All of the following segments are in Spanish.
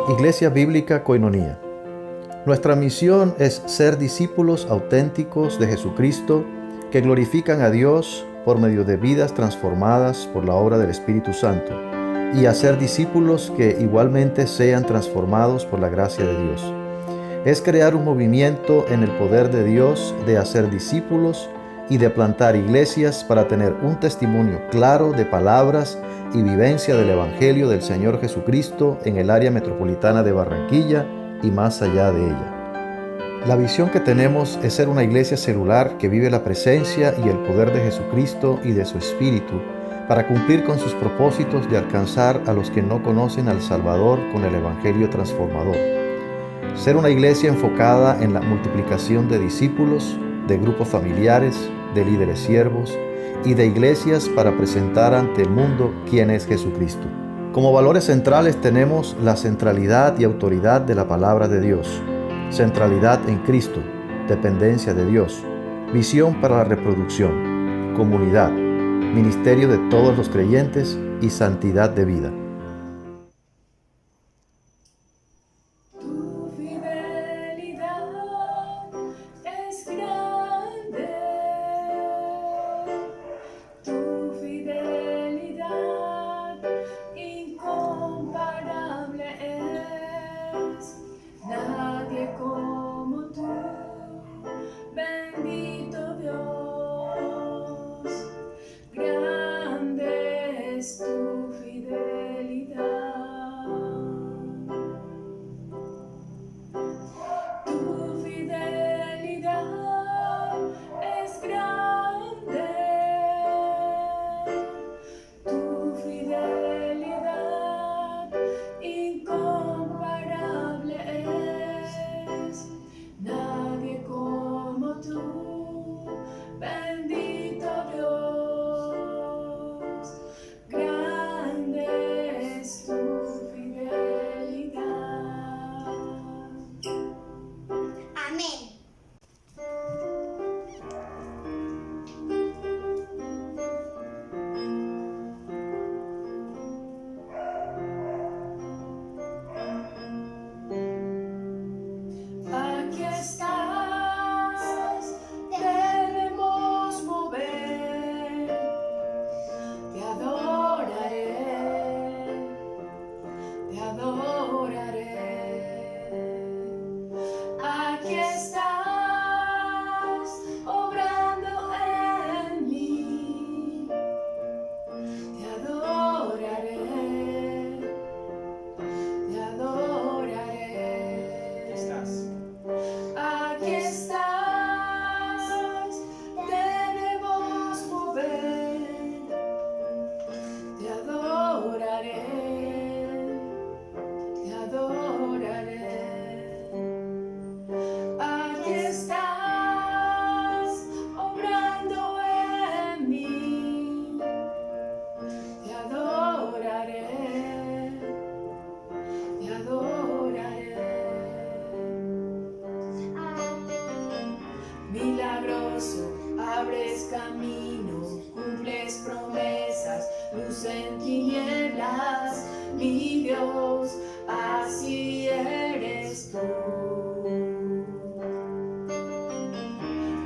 Iglesia Bíblica Koinonia. Nuestra misión es ser discípulos auténticos de Jesucristo que glorifican a Dios por medio de vidas transformadas por la obra del Espíritu Santo y hacer discípulos que igualmente sean transformados por la gracia de Dios. Es crear un movimiento en el poder de Dios de hacer discípulos y de plantar iglesias para tener un testimonio claro de palabras y vivencia del Evangelio del Señor Jesucristo en el área metropolitana de Barranquilla y más allá de ella. La visión que tenemos es ser una iglesia celular que vive la presencia y el poder de Jesucristo y de su Espíritu para cumplir con sus propósitos de alcanzar a los que no conocen al Salvador con el Evangelio transformador. Ser una iglesia enfocada en la multiplicación de discípulos, de grupos familiares, de líderes siervos y de iglesias para presentar ante el mundo quién es Jesucristo. Como valores centrales tenemos la centralidad y autoridad de la palabra de Dios, centralidad en Cristo, dependencia de Dios, visión para la reproducción, comunidad, ministerio de todos los creyentes y santidad de vida. Bendito Dios, grande es tu fidelidad. Tu fidelidad es grande, tu fidelidad incomparable es. Nadie como tú, bendito Dios, grande es tu fidelidad. Amén. Aquí estás, debemos mover, te adoraré, te adoraré. Aquí estás, obrando en mí, te adoraré, te adoraré. Aquí estás, debemos mover, te adoraré, te adoraré. Aquí estás, obrando en mí, te adoraré, te adoraré. Milagroso, abres camino, cumples promesas, luz en tinieblas, mi Dios, así eres tú.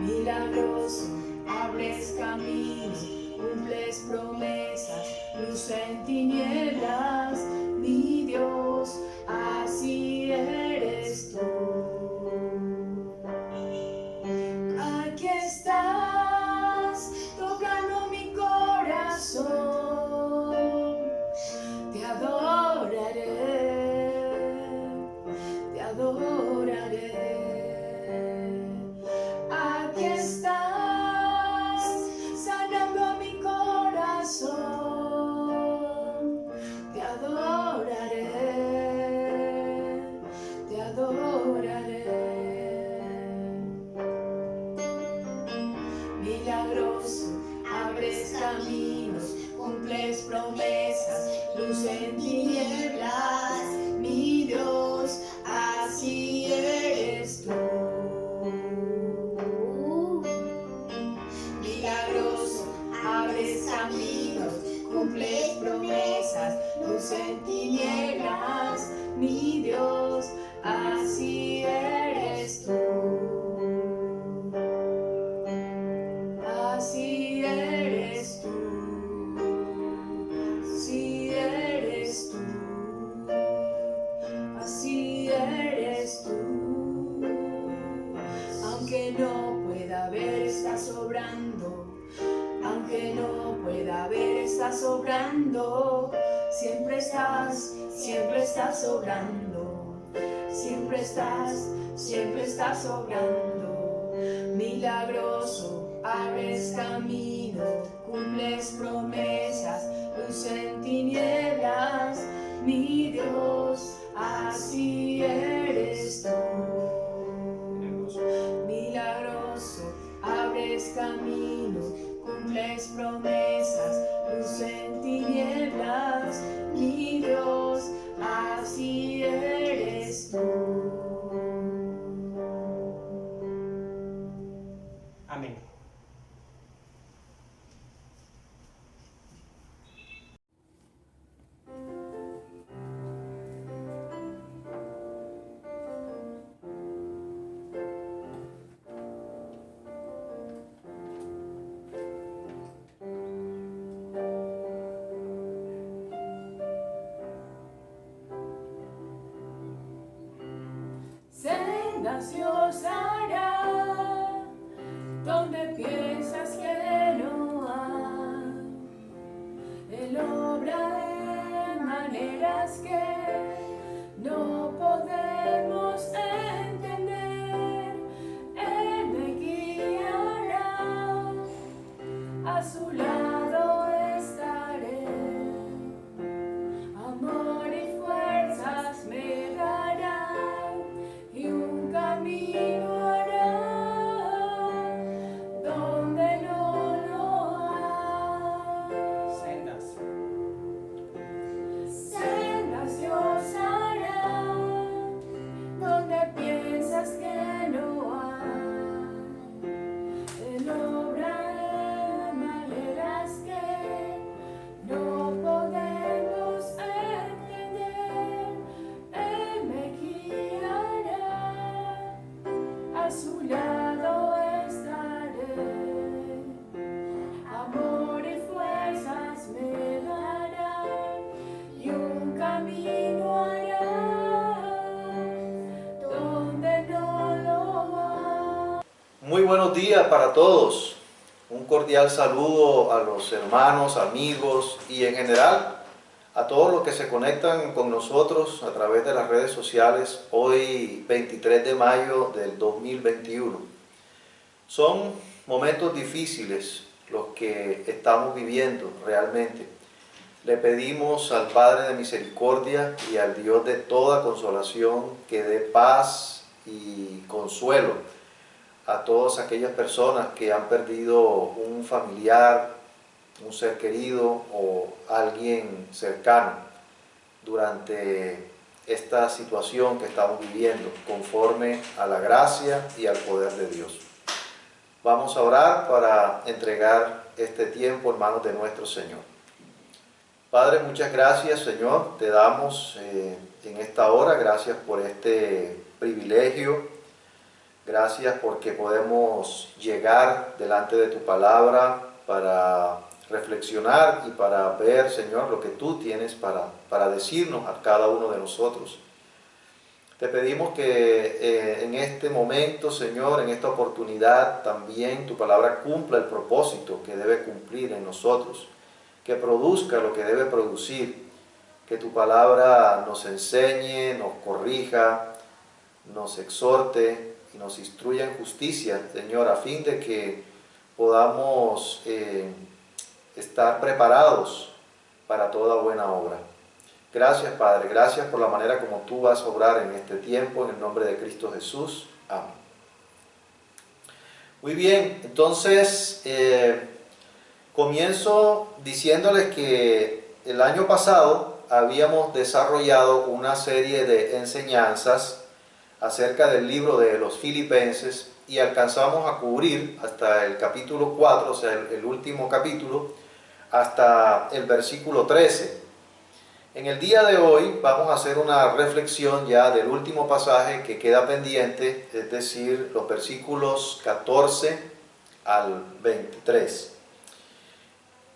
Milagroso, abres camino, cumples promesas, luz en tinieblas, mi Dios, así eres tú. Aquí estás, tocando mi corazón, te adoraré, te adoraré. Aquí estás, sanando mi corazón, te adoraré, promesas, luz en tinieblas, mi Dios, así eres tú. Así eres tú. Así eres tú. Así eres tú. Aunque no pueda ver, estás obrando. Aunque no pueda ver, estás obrando. Siempre estás obrando. Siempre estás obrando. Milagroso, abres camino, cumples promesas, luz en tinieblas, mi Dios, así eres tú. Milagroso, abres camino, cumples promesas, luz en tinieblas, mi Dios, así eres tú. Amén. Sendas Dios hará donde piensas que no hay. Él obra de maneras que no podemos entender. Él me guiará, a su lado estaré. Amor y fuerzas me darán y un camino hará donde no lo hay. Sendas Dios hará donde piensas que no hay. Él obra de maneras que no podemos entender. Él me guiará, a su lado estaré. Amor y fuerzas me dará y un camino hará donde no lo hay. Muy buenos días para todos. Un cordial saludo a los hermanos, amigos y en general a todos los que se conectan con nosotros a través de las redes sociales hoy 23 de mayo del 2021. Son momentos difíciles los que estamos viviendo realmente. Le pedimos al Padre de Misericordia y al Dios de toda consolación que dé paz y consuelo a todas aquellas personas que han perdido un familiar, un ser querido o alguien cercano durante esta situación que estamos viviendo, conforme a la gracia y al poder de Dios. Vamos a orar para entregar este tiempo en manos de nuestro Señor. Padre, muchas gracias, Señor, te damos en esta hora, gracias por este privilegio. Gracias porque podemos llegar delante de tu palabra para reflexionar y para ver, Señor, lo que tú tienes para decirnos a cada uno de nosotros. Te pedimos que en este momento, Señor, en esta oportunidad, también tu palabra cumpla el propósito que debe cumplir en nosotros, que produzca lo que debe producir, que tu palabra nos enseñe, nos corrija, nos exhorte, y nos instruya en justicia, Señor, a fin de que podamos estar preparados para toda buena obra. Gracias, Padre, gracias por la manera como tú vas a obrar en este tiempo, en el nombre de Cristo Jesús. Amén. Muy bien, entonces comienzo diciéndoles que el año pasado habíamos desarrollado una serie de enseñanzas acerca del libro de los Filipenses y alcanzamos a cubrir hasta el capítulo 4, o sea, el último capítulo, hasta el versículo 13. En el día de hoy vamos a hacer una reflexión ya del último pasaje que queda pendiente, es decir, los versículos 14 al 23.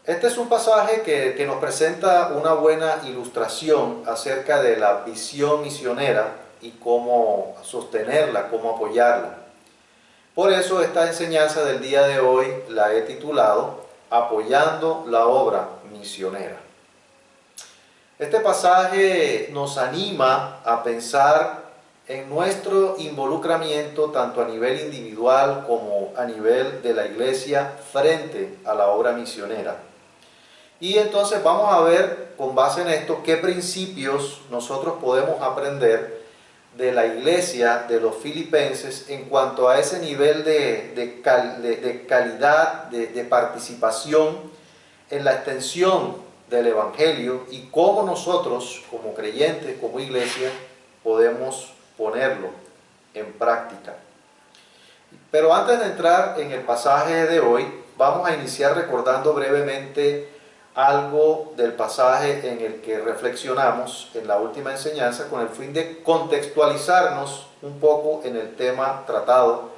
Este es un pasaje que nos presenta una buena ilustración acerca de la visión misionera y cómo sostenerla, cómo apoyarla. Por eso esta enseñanza del día de hoy la he titulado Apoyando la obra misionera. Este pasaje nos anima a pensar en nuestro involucramiento tanto a nivel individual como a nivel de la iglesia frente a la obra misionera. Y entonces vamos a ver, con base en esto, qué principios nosotros podemos aprender de la iglesia de los filipenses en cuanto a ese nivel de calidad, de participación en la extensión del Evangelio y cómo nosotros, como creyentes, como iglesia, podemos ponerlo en práctica. Pero antes de entrar en el pasaje de hoy, vamos a iniciar recordando brevemente algo del pasaje en el que reflexionamos en la última enseñanza con el fin de contextualizarnos un poco en el tema tratado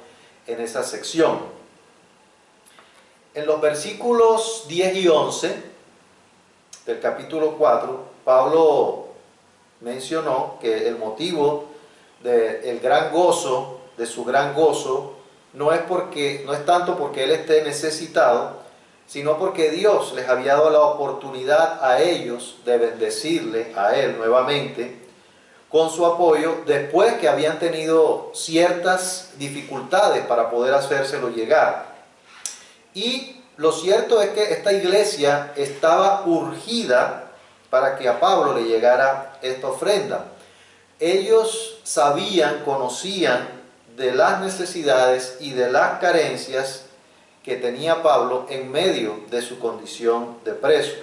en esa sección. En los versículos 10 y 11 del capítulo 4, Pablo mencionó que el motivo del gran gozo, de su gran gozo, no es tanto porque él esté necesitado, sino porque Dios les había dado la oportunidad a ellos de bendecirle a él nuevamente con su apoyo después que habían tenido ciertas dificultades para poder hacérselo llegar. Y lo cierto es que esta iglesia estaba urgida para que a Pablo le llegara esta ofrenda. Ellos sabían, conocían de las necesidades y de las carencias que tenía Pablo en medio de su condición de preso.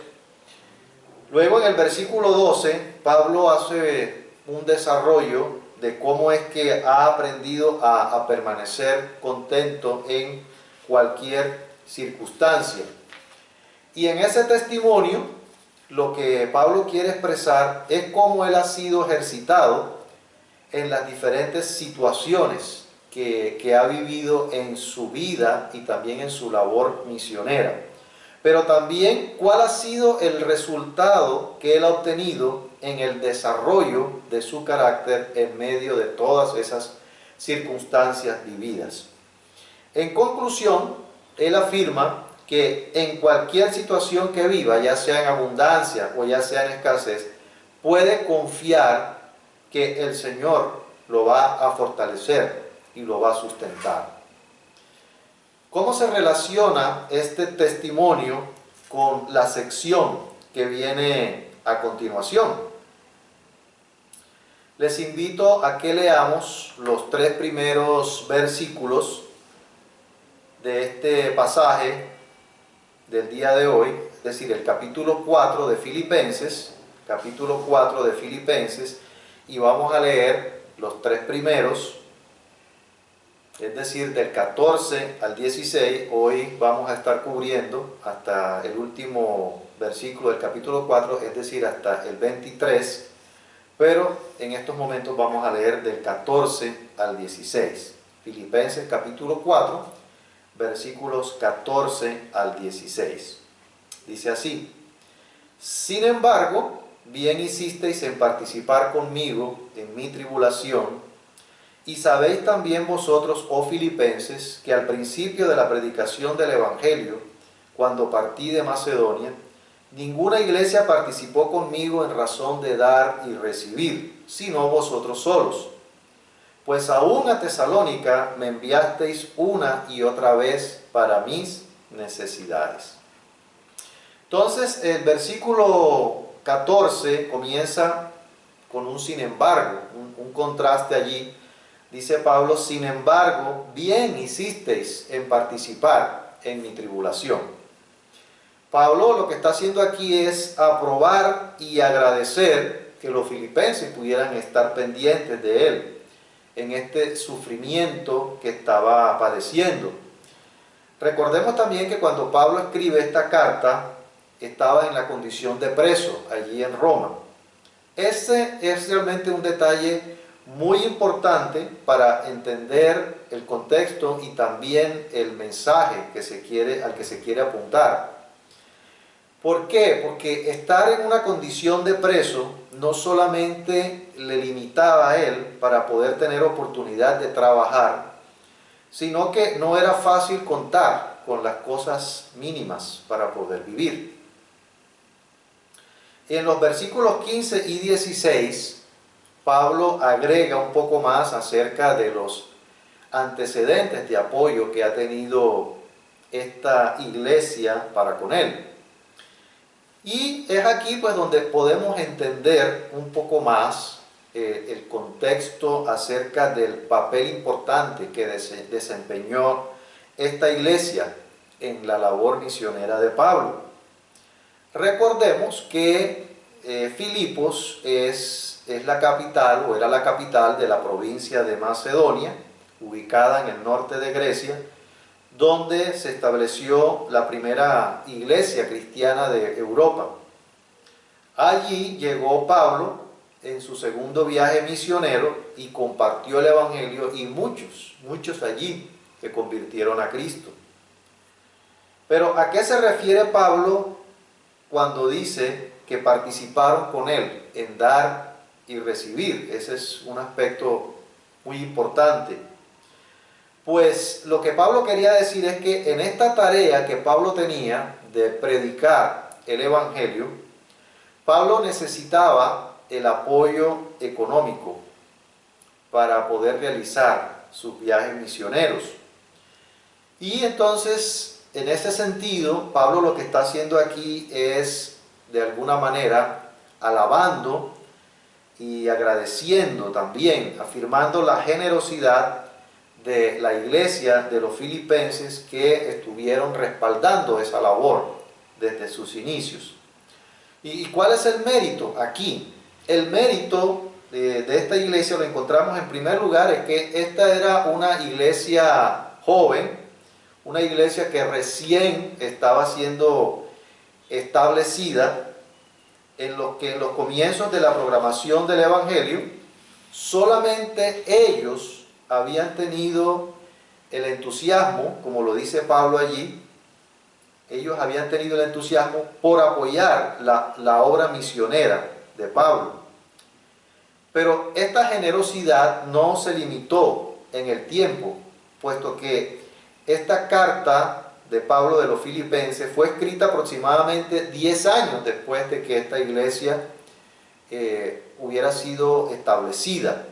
Luego en el versículo 12, Pablo hace un desarrollo de cómo es que ha aprendido a permanecer contento en cualquier circunstancia. Y en ese testimonio, lo que Pablo quiere expresar es cómo él ha sido ejercitado en las diferentes situaciones que ha vivido en su vida y también en su labor misionera. Pero también cuál ha sido el resultado que él ha obtenido en el desarrollo de su carácter en medio de todas esas circunstancias vividas. En conclusión, él afirma que en cualquier situación que viva, ya sea en abundancia o ya sea en escasez, puede confiar que el Señor lo va a fortalecer y lo va a sustentar. ¿Cómo se relaciona este testimonio con la sección que viene a continuación? Les invito a que leamos los 3 primeros versículos de este pasaje del día de hoy, es decir, el capítulo 4 de Filipenses, y vamos a leer los 3 primeros, es decir, del 14 al 16, hoy vamos a estar cubriendo hasta el último versículo del capítulo 4, es decir, hasta el 23, pero en estos momentos vamos a leer del 14 al 16. Filipenses capítulo 4, versículos 14 al 16. Dice así: sin embargo, bien hicisteis en participar conmigo en mi tribulación, y sabéis también vosotros, oh filipenses, que al principio de la predicación del Evangelio, cuando partí de Macedonia, ninguna iglesia participó conmigo en razón de dar y recibir, sino vosotros solos. Pues aún a Tesalónica me enviasteis una y otra vez para mis necesidades. Entonces el versículo 14 comienza con un sin embargo, un contraste allí. Dice Pablo: sin embargo, bien hicisteis en participar en mi tribulación. Pablo lo que está haciendo aquí es aprobar y agradecer que los filipenses pudieran estar pendientes de él en este sufrimiento que estaba padeciendo. Recordemos también que cuando Pablo escribe esta carta, estaba en la condición de preso allí en Roma. Ese es realmente un detalle muy importante para entender el contexto y también el mensaje al que se quiere apuntar. ¿Por qué? Porque estar en una condición de preso no solamente le limitaba a él para poder tener oportunidad de trabajar, sino que no era fácil contar con las cosas mínimas para poder vivir. En los versículos 15 y 16, Pablo agrega un poco más acerca de los antecedentes de apoyo que ha tenido esta iglesia para con él. Y es aquí pues donde podemos entender un poco más el contexto acerca del papel importante que desempeñó esta iglesia en la labor misionera de Pablo. Recordemos que Filipos es la capital, o era la capital de la provincia de Macedonia, ubicada en el norte de Grecia, donde se estableció la primera iglesia cristiana de Europa. Allí llegó Pablo en su segundo viaje misionero y compartió el evangelio, y muchos allí se convirtieron a Cristo. Pero ¿a qué se refiere Pablo cuando dice que participaron con él en dar y recibir? Ese es un aspecto muy importante. Pues lo que Pablo quería decir es que en esta tarea que Pablo tenía de predicar el evangelio, Pablo necesitaba el apoyo económico para poder realizar sus viajes misioneros. Y entonces, en ese sentido, Pablo lo que está haciendo aquí es, de alguna manera, alabando y agradeciendo también, afirmando la generosidad de la iglesia de los filipenses, que estuvieron respaldando esa labor desde sus inicios. ¿Y cuál es el mérito aquí? El mérito de esta iglesia lo encontramos en primer lugar en que esta era una iglesia joven, una iglesia que recién estaba siendo establecida, en los comienzos de la programación del evangelio, solamente ellos habían tenido el entusiasmo, como lo dice Pablo allí, ellos habían tenido el entusiasmo por apoyar la obra misionera de Pablo. Pero esta generosidad no se limitó en el tiempo, puesto que esta carta de Pablo de los Filipenses fue escrita aproximadamente 10 años después de que esta iglesia hubiera sido establecida.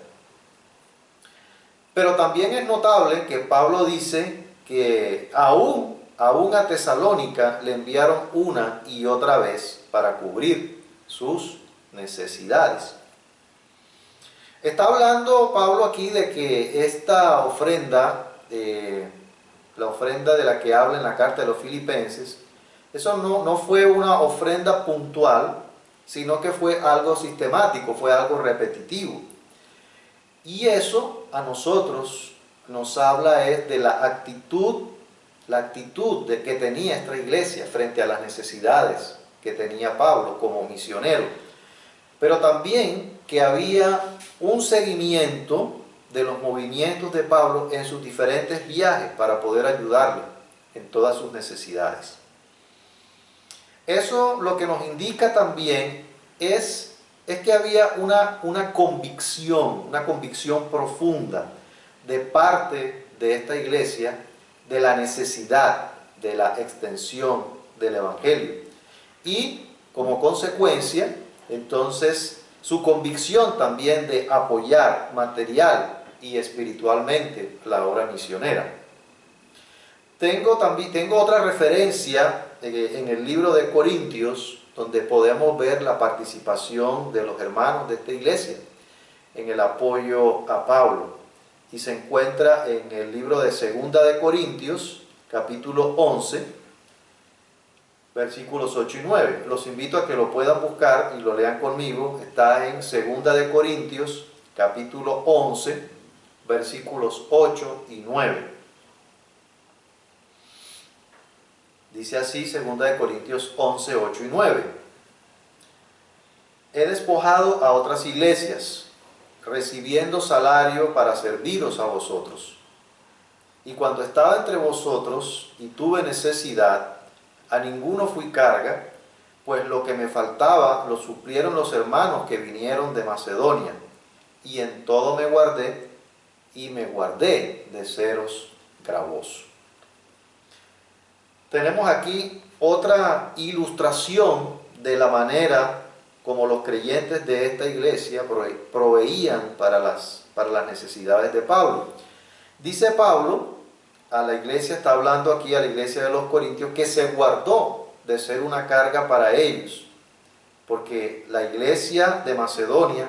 Pero también es notable que Pablo dice que aún a Tesalónica le enviaron una y otra vez para cubrir sus necesidades. Está hablando Pablo aquí de que esta ofrenda, la ofrenda de la que habla en la carta de los Filipenses, eso no fue una ofrenda puntual, sino que fue algo sistemático, fue algo repetitivo. Y eso a nosotros nos habla de la actitud que tenía esta iglesia frente a las necesidades que tenía Pablo como misionero. Pero también que había un seguimiento de los movimientos de Pablo en sus diferentes viajes para poder ayudarle en todas sus necesidades. Eso lo que nos indica también es que había una convicción profunda de parte de esta iglesia de la necesidad de la extensión del evangelio. Y como consecuencia, entonces, su convicción también de apoyar material y espiritualmente la obra misionera. Tengo otra referencia en el libro de Corintios, donde podemos ver la participación de los hermanos de esta iglesia en el apoyo a Pablo. Y se encuentra en el libro de Segunda de Corintios, capítulo 11, versículos 8 y 9. Los invito a que lo puedan buscar y lo lean conmigo. Está en Segunda de Corintios, capítulo 11, versículos 8 y 9. Dice así, Segunda de Corintios 11, 8 y 9. he despojado a otras iglesias, recibiendo salario para serviros a vosotros. Y cuando estaba entre vosotros y tuve necesidad, a ninguno fui carga, pues lo que me faltaba lo suplieron los hermanos que vinieron de Macedonia, y en todo me guardé, y me guardé de seros gravoso. Tenemos aquí otra ilustración de la manera como los creyentes de esta iglesia proveían para las necesidades de Pablo. Dice Pablo a la iglesia, está hablando aquí a la iglesia de los Corintios, que se guardó de ser una carga para ellos, porque la iglesia de Macedonia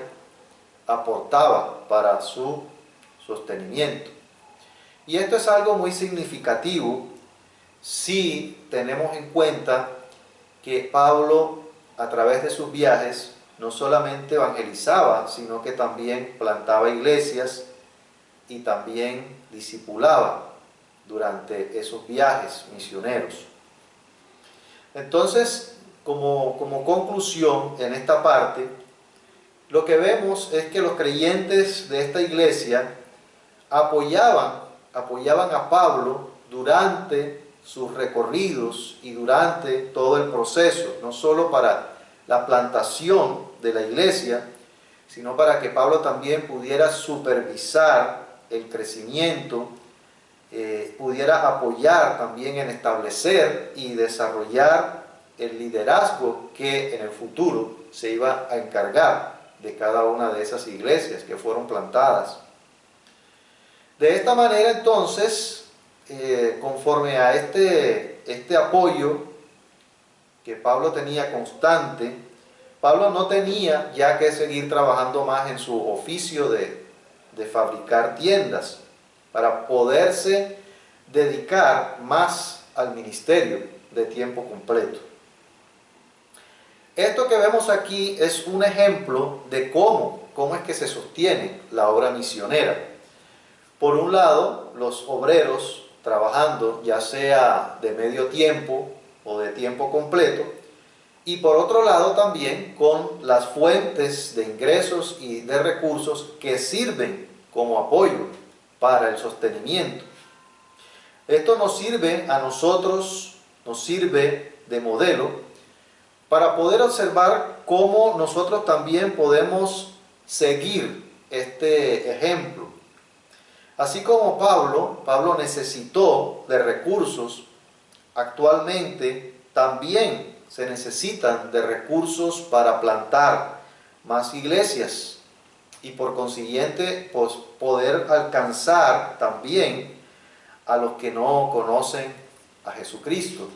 aportaba para su sostenimiento. Y esto es algo muy significativo si tenemos en cuenta que Pablo, a través de sus viajes, no solamente evangelizaba, sino que también plantaba iglesias y también discipulaba durante esos viajes misioneros. Entonces, como conclusión en esta parte, lo que vemos es que los creyentes de esta iglesia apoyaban a Pablo durante sus recorridos y durante todo el proceso, no solo para la plantación de la iglesia, sino para que Pablo también pudiera supervisar el crecimiento, pudiera apoyar también en establecer y desarrollar el liderazgo que en el futuro se iba a encargar de cada una de esas iglesias que fueron plantadas. De esta manera, entonces, conforme a este apoyo que Pablo tenía constante, Pablo no tenía ya que seguir trabajando más en su oficio de fabricar tiendas para poderse dedicar más al ministerio de tiempo completo. Esto que vemos aquí es un ejemplo de cómo es que se sostiene la obra misionera. Por un lado, los obreros trabajando ya sea de medio tiempo o de tiempo completo, y por otro lado también con las fuentes de ingresos y de recursos que sirven como apoyo para el sostenimiento. Esto nos sirve a nosotros, nos sirve de modelo para poder observar cómo nosotros también podemos seguir este ejemplo. Así como Pablo necesitó de recursos, actualmente también se necesitan de recursos para plantar más iglesias y por consiguiente pues, poder alcanzar también a los que no conocen a Jesucristo.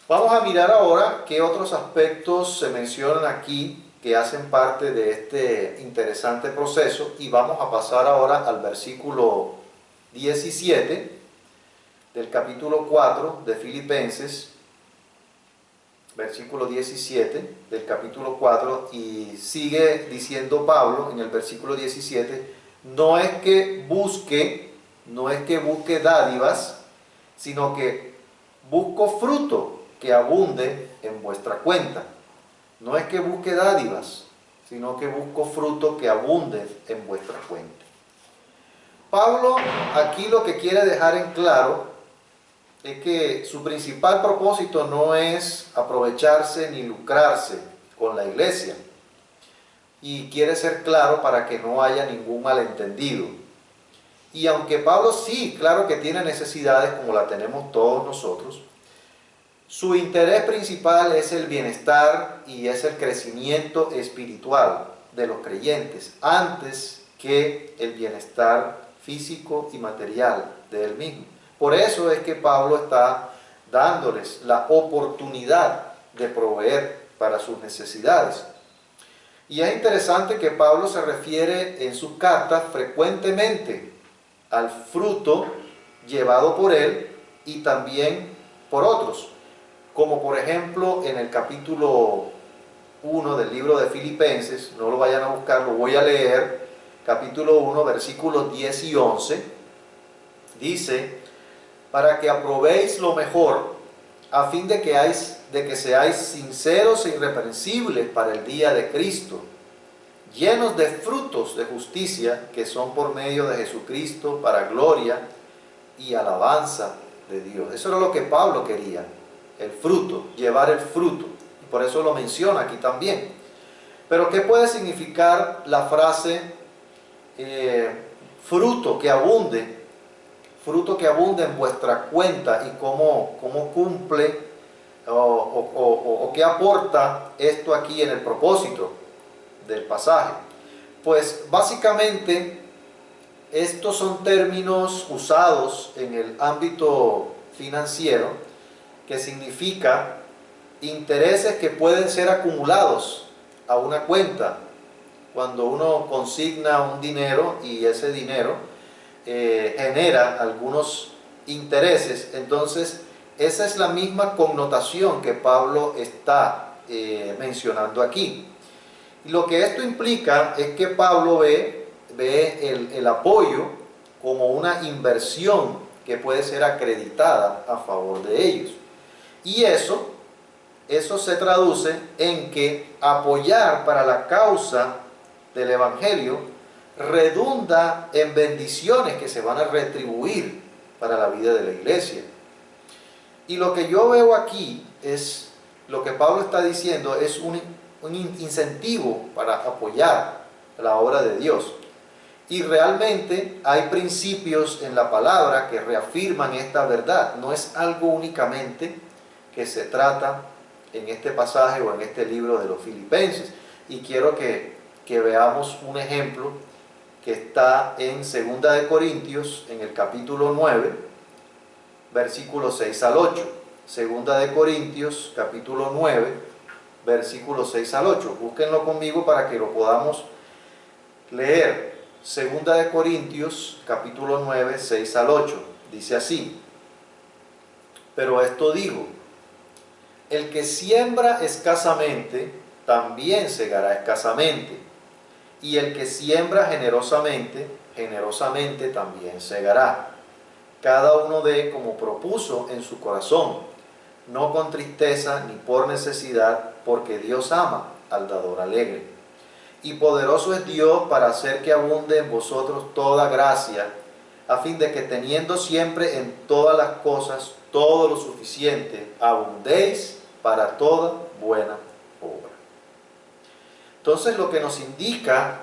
Vamos a mirar ahora qué otros aspectos se mencionan aquí que hacen parte de este interesante proceso, y vamos a pasar ahora al versículo 17 del capítulo 4 de Filipenses, versículo 17 del capítulo 4, y sigue diciendo Pablo en el versículo 17, no es que busque dádivas, sino que busco fruto que abunde en vuestra cuenta. No es que busque dádivas, sino que busco fruto que abunde en vuestra cuenta. Pablo aquí lo que quiere dejar en claro es que su principal propósito no es aprovecharse ni lucrarse con la iglesia. Y quiere ser claro para que no haya ningún malentendido. Y aunque Pablo sí, claro que tiene necesidades como la tenemos todos nosotros, su interés principal es el bienestar y es el crecimiento espiritual de los creyentes, antes que el bienestar físico y material de él mismo. Por eso es que Pablo está dándoles la oportunidad de proveer para sus necesidades. Y es interesante que Pablo se refiere en sus cartas frecuentemente al fruto llevado por él y también por otros. Como por ejemplo en el capítulo 1 del libro de Filipenses, no lo vayan a buscar, lo voy a leer, capítulo 1, versículos 10 y 11, dice, para que aprobéis lo mejor, a fin de que de que seáis sinceros e irreprensibles para el día de Cristo, llenos de frutos de justicia que son por medio de Jesucristo para gloria y alabanza de Dios. Eso era lo que Pablo quería, el fruto, llevar el fruto. Y por eso lo menciona aquí también. Pero ¿qué puede significar la frase fruto que abunde? Fruto que abunde en vuestra cuenta, y cómo cumple o qué aporta esto aquí en el propósito del pasaje. Pues básicamente estos son términos usados en el ámbito financiero, que significa intereses que pueden ser acumulados a una cuenta. Cuando uno consigna un dinero y ese dinero genera algunos intereses, entonces esa es la misma connotación que Pablo está mencionando aquí. Y lo que esto implica es que Pablo ve el apoyo como una inversión que puede ser acreditada a favor de ellos. Y eso se traduce en que apoyar para la causa del Evangelio redunda en bendiciones que se van a retribuir para la vida de la iglesia. Y lo que yo veo aquí es, lo que Pablo está diciendo es un incentivo para apoyar la obra de Dios. Y realmente hay principios en la palabra que reafirman esta verdad. No es algo únicamente que se trata en este pasaje o en este libro de los Filipenses. Y quiero que veamos un ejemplo que está en 2 de Corintios, en el capítulo 9, versículos 6 al 8. 2 de Corintios, capítulo 9, versículos 6 al 8. Búsquenlo conmigo para que lo podamos leer. 2 de Corintios, capítulo 9, 6 al 8. Dice así: pero esto digo, el que siembra escasamente, también segará escasamente. Y el que siembra generosamente, generosamente también segará. Cada uno dé como propuso en su corazón, no con tristeza ni por necesidad, porque Dios ama al dador alegre. Y poderoso es Dios para hacer que abunde en vosotros toda gracia, a fin de que teniendo siempre en todas las cosas todo lo suficiente, abundéis para toda buena obra. Entonces, lo que nos indica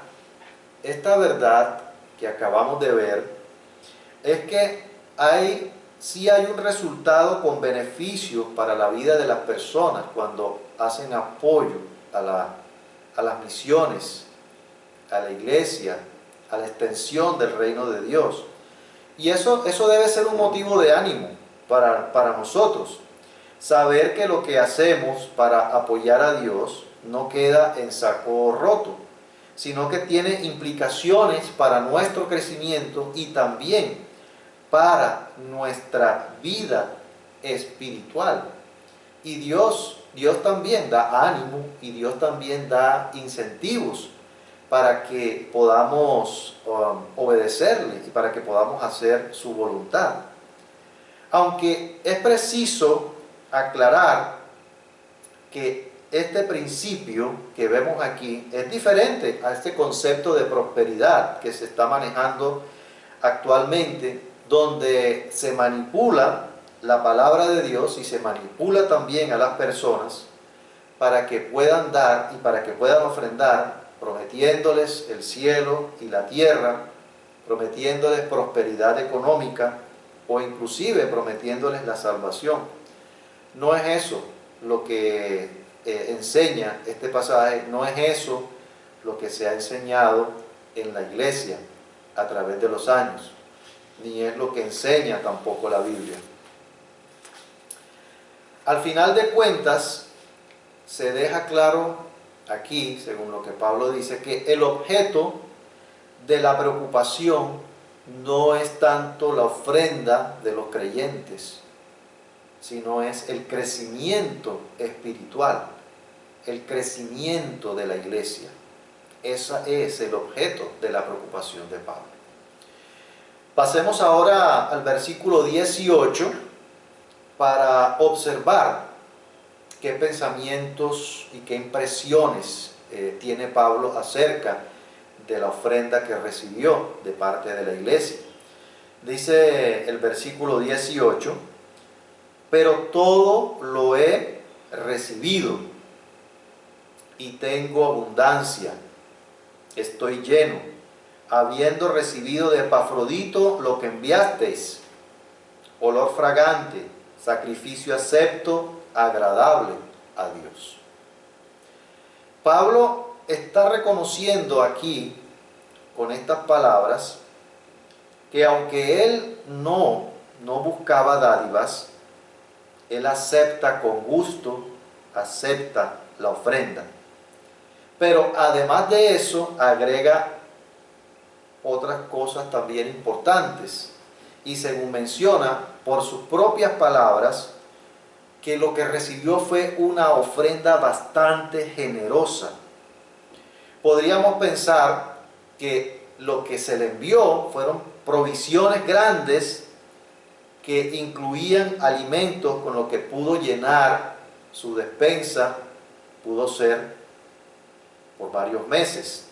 esta verdad que acabamos de ver es que sí hay un resultado con beneficio para la vida de las personas cuando hacen apoyo a las misiones, a la iglesia, a la extensión del reino de Dios. Y eso debe ser un motivo de ánimo para nosotros. Saber que lo que hacemos para apoyar a Dios no queda en saco roto, sino que tiene implicaciones para nuestro crecimiento y también para nuestra vida espiritual. Y Dios también da ánimo y Dios también da incentivos para que podamos obedecerle y para que podamos hacer su voluntad. Aunque es preciso aclarar que este principio que vemos aquí es diferente a este concepto de prosperidad que se está manejando actualmente, donde se manipula la palabra de Dios y se manipula también a las personas para que puedan dar y para que puedan ofrendar, prometiéndoles el cielo y la tierra, prometiéndoles prosperidad económica o inclusive prometiéndoles la salvación. No es eso lo que enseña este pasaje, no es eso lo que se ha enseñado en la iglesia a través de los años, ni es lo que enseña tampoco la Biblia. Al final de cuentas, se deja claro aquí, según lo que Pablo dice, que el objeto de la preocupación no es tanto la ofrenda de los creyentes, sino es el crecimiento espiritual, el crecimiento de la iglesia. Ese es el objeto de la preocupación de Pablo. Pasemos ahora al versículo 18 para observar qué pensamientos y qué impresiones tiene Pablo acerca de la ofrenda que recibió de parte de la iglesia. Dice el versículo 18, pero todo lo he recibido y tengo abundancia, estoy lleno, habiendo recibido de Epafrodito lo que enviasteis, olor fragante, sacrificio acepto, agradable a Dios. Pablo está reconociendo aquí, con estas palabras, que aunque él no buscaba dádivas, él acepta con gusto, acepta la ofrenda. Pero además de eso, agrega otras cosas también importantes. Y según menciona, por sus propias palabras, que lo que recibió fue una ofrenda bastante generosa. Podríamos pensar que lo que se le envió fueron provisiones grandes que incluían alimentos con lo que pudo llenar su despensa, pudo ser por varios meses,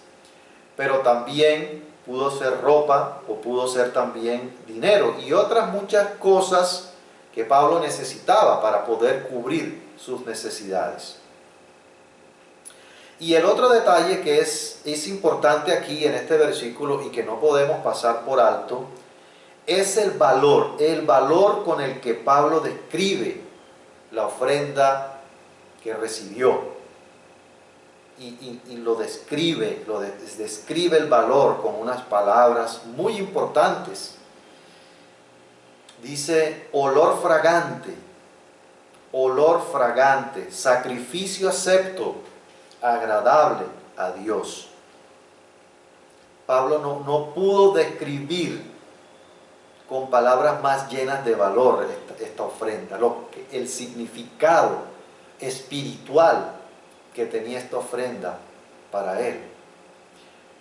pero también pudo ser ropa o pudo ser también dinero y otras muchas cosas que Pablo necesitaba para poder cubrir sus necesidades. Y el otro detalle que es importante aquí en este versículo y que no podemos pasar por alto, es el valor con el que Pablo describe la ofrenda que recibió. Y lo describe el valor con unas palabras muy importantes. Dice olor fragante, sacrificio acepto, agradable a Dios. Pablo no pudo describir con palabras más llenas de valor esta ofrenda, el significado espiritual que tenía esta ofrenda para él.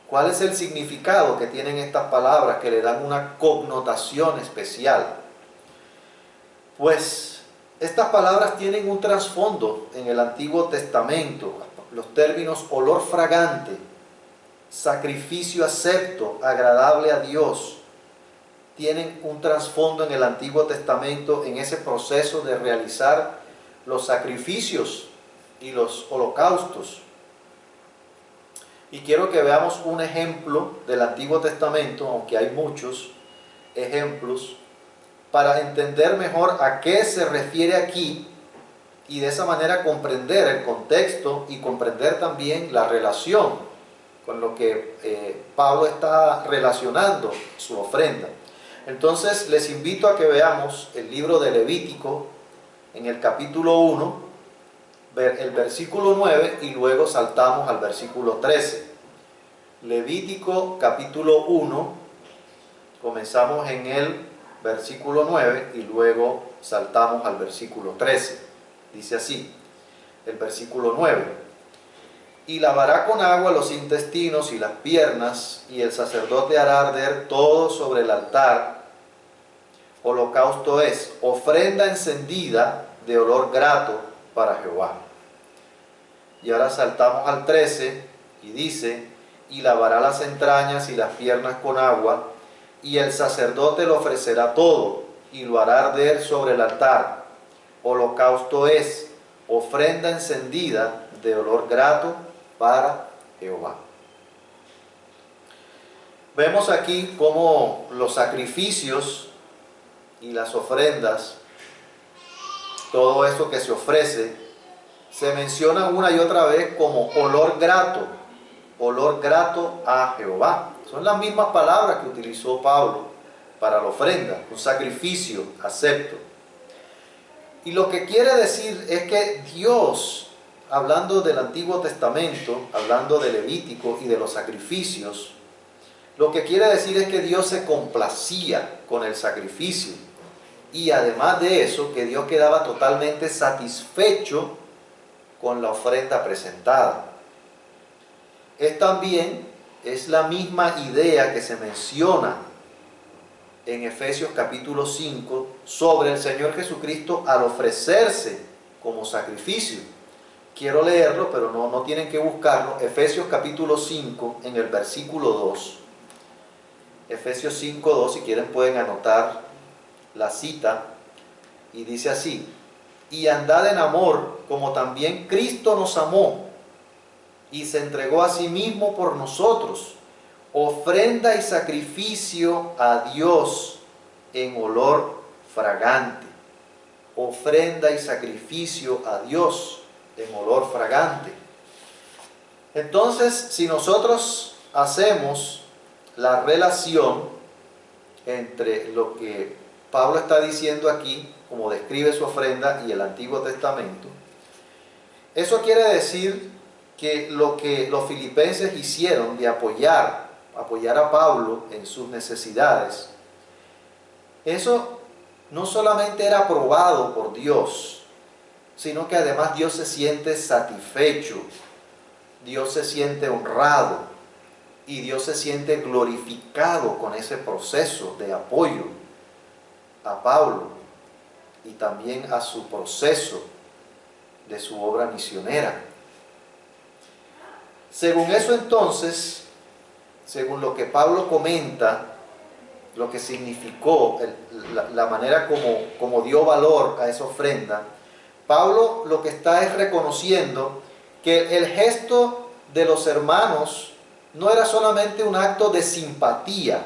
¿Cuál es el significado que tienen estas palabras que le dan una connotación especial? Pues estas palabras tienen un trasfondo en el Antiguo Testamento. Los términos olor fragante, sacrificio acepto, agradable a Dios, tienen un trasfondo en el Antiguo Testamento en ese proceso de realizar los sacrificios y los holocaustos. Y quiero que veamos un ejemplo del Antiguo Testamento, aunque hay muchos ejemplos, para entender mejor a qué se refiere aquí y de esa manera comprender el contexto y comprender también la relación con lo que Pablo está relacionando su ofrenda. Entonces les invito a que veamos el libro de Levítico en el capítulo 1, el versículo 9 y luego saltamos al versículo 13. Levítico capítulo 1, comenzamos en el versículo 9 y luego saltamos al versículo 13. Dice así, el versículo 9: y lavará con agua los intestinos y las piernas, y el sacerdote hará arder todo sobre el altar. Holocausto es ofrenda encendida de olor grato para Jehová. Y ahora saltamos al 13 y dice: y lavará las entrañas y las piernas con agua, y el sacerdote lo ofrecerá todo, y lo hará arder sobre el altar. Holocausto es ofrenda encendida de olor grato para Jehová. Vemos aquí cómo los sacrificios y las ofrendas, todo esto que se ofrece, se menciona una y otra vez como olor grato a Jehová. Son las mismas palabras que utilizó Pablo para la ofrenda, un sacrificio acepto. Y lo que quiere decir es que Dios, hablando del Antiguo Testamento, hablando de Levítico y de los sacrificios, lo que quiere decir es que Dios se complacía con el sacrificio. Y además de eso, que Dios quedaba totalmente satisfecho con la ofrenda presentada. Es la misma idea que se menciona en Efesios capítulo 5 sobre el Señor Jesucristo al ofrecerse como sacrificio. Quiero leerlo, pero no tienen que buscarlo. Efesios capítulo 5, en el versículo 2. Efesios 5, 2, si quieren pueden anotar la cita. Y dice así: y andad en amor, como también Cristo nos amó, y se entregó a sí mismo por nosotros, ofrenda y sacrificio a Dios en olor fragante. Ofrenda y sacrificio a Dios en olor fragante. Entonces, si nosotros hacemos la relación entre lo que Pablo está diciendo aquí, como describe su ofrenda, y el Antiguo Testamento, eso quiere decir que lo que los filipenses hicieron de apoyar a Pablo en sus necesidades, eso no solamente era aprobado por Dios, sino que además Dios se siente satisfecho, Dios se siente honrado y Dios se siente glorificado con ese proceso de apoyo a Pablo y también a su proceso de su obra misionera. Según eso entonces, según lo que Pablo comenta, lo que significó, la manera como dio valor a esa ofrenda, Pablo lo que está es reconociendo que el gesto de los hermanos no era solamente un acto de simpatía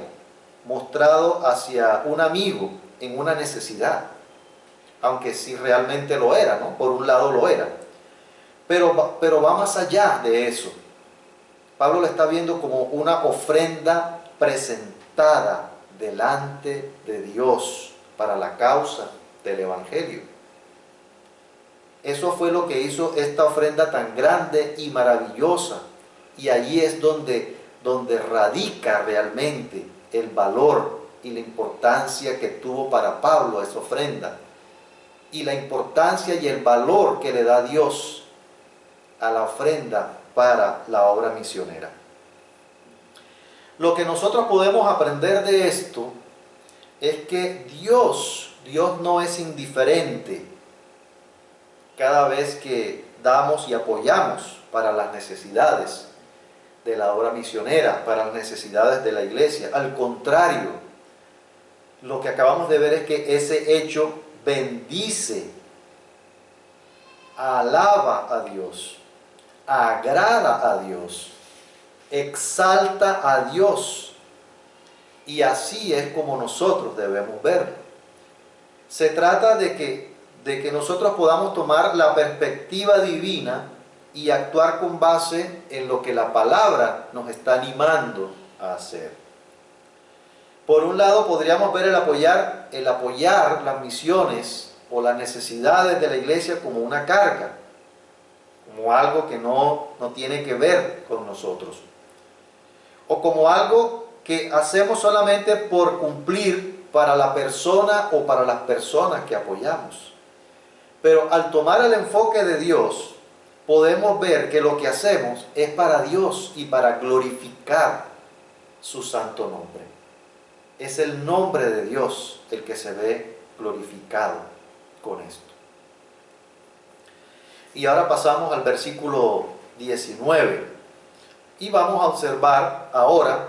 mostrado hacia un amigo en una necesidad, aunque sí realmente lo era, ¿no? Por un lado lo era, pero va más allá de eso. Pablo lo está viendo como una ofrenda presentada delante de Dios para la causa del Evangelio. Eso fue lo que hizo esta ofrenda tan grande y maravillosa, y allí es donde radica realmente el valor y la importancia que tuvo para Pablo esa ofrenda, y la importancia y el valor que le da Dios a la ofrenda para la obra misionera. Lo que nosotros podemos aprender de esto es que Dios no es indiferente cada vez que damos y apoyamos para las necesidades de la obra misionera, para las necesidades de la iglesia. Al contrario, lo que acabamos de ver es que ese hecho bendice, alaba a Dios, agrada a Dios, exalta a Dios, y así es como nosotros debemos verlo. Se trata de que nosotros podamos tomar la perspectiva divina y actuar con base en lo que la palabra nos está animando a hacer. Por un lado podríamos ver el apoyar las misiones o las necesidades de la iglesia como una carga, como algo que no tiene que ver con nosotros, o como algo que hacemos solamente por cumplir para la persona o para las personas que apoyamos. Pero al tomar el enfoque de Dios, podemos ver que lo que hacemos es para Dios y para glorificar su santo nombre. Es el nombre de Dios el que se ve glorificado con esto. Y ahora pasamos al versículo 19 y vamos a observar ahora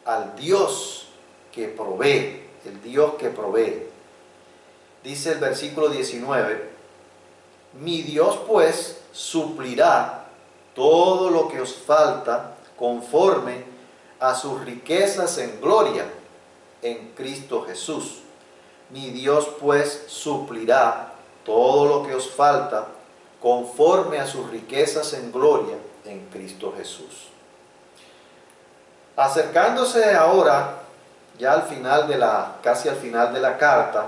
al Dios que provee, el Dios que provee. Dice el versículo 19: mi Dios pues suplirá todo lo que os falta conforme a sus riquezas en gloria en Cristo Jesús. Mi Dios pues suplirá todo lo que os falta conforme a sus riquezas en gloria en Cristo Jesús. Acercándose ahora, ya al final casi al final de la carta,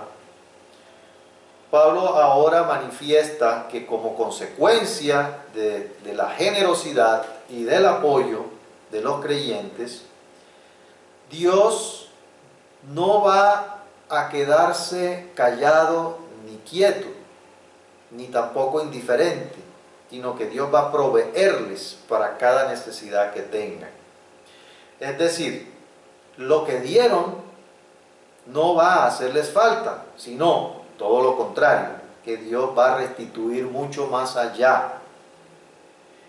Pablo ahora manifiesta que como consecuencia de la generosidad y del apoyo de los creyentes, Dios no va a quedarse callado ni quieto, ni tampoco indiferente, sino que Dios va a proveerles para cada necesidad que tengan. Es decir, lo que dieron no va a hacerles falta, sino todo lo contrario. que Dios va a restituir mucho más allá.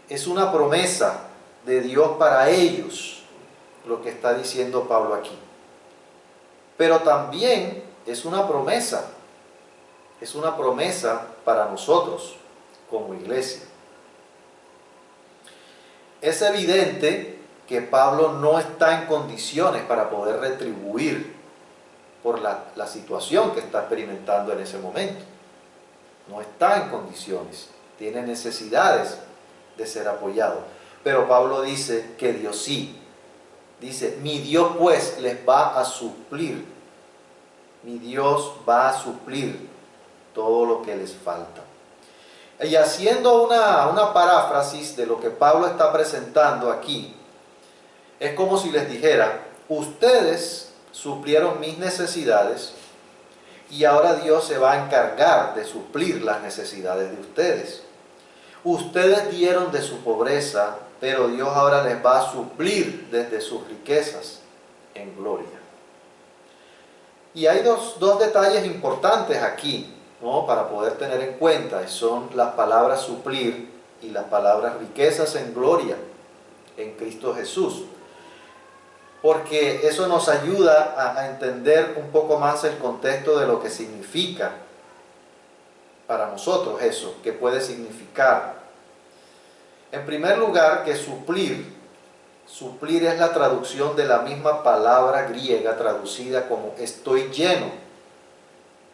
Es una promesa de Dios para ellos, lo que está diciendo Pablo aquí. Pero también es una promesa para nosotros como iglesia. Es evidente que Pablo no está en condiciones para poder retribuir por la situación que está experimentando en ese momento. No está en condiciones, tiene necesidades de ser apoyado. Pero Pablo dice que Dios sí. Dice, mi Dios pues les va a suplir. Mi Dios va a suplir todo lo que les falta. Y haciendo una paráfrasis de lo que Pablo está presentando aquí, es como si les dijera, ustedes suplieron mis necesidades y ahora Dios se va a encargar de suplir las necesidades de ustedes. Ustedes dieron de su pobreza, pero Dios ahora les va a suplir desde sus riquezas en gloria. Y hay dos detalles importantes aquí, ¿no?, para poder tener en cuenta, son las palabras suplir y las palabras riquezas en gloria en Cristo Jesús. Porque eso nos ayuda a entender un poco más el contexto de lo que significa para nosotros eso, que puede significar. En primer lugar, que suplir es la traducción de la misma palabra griega traducida como estoy lleno,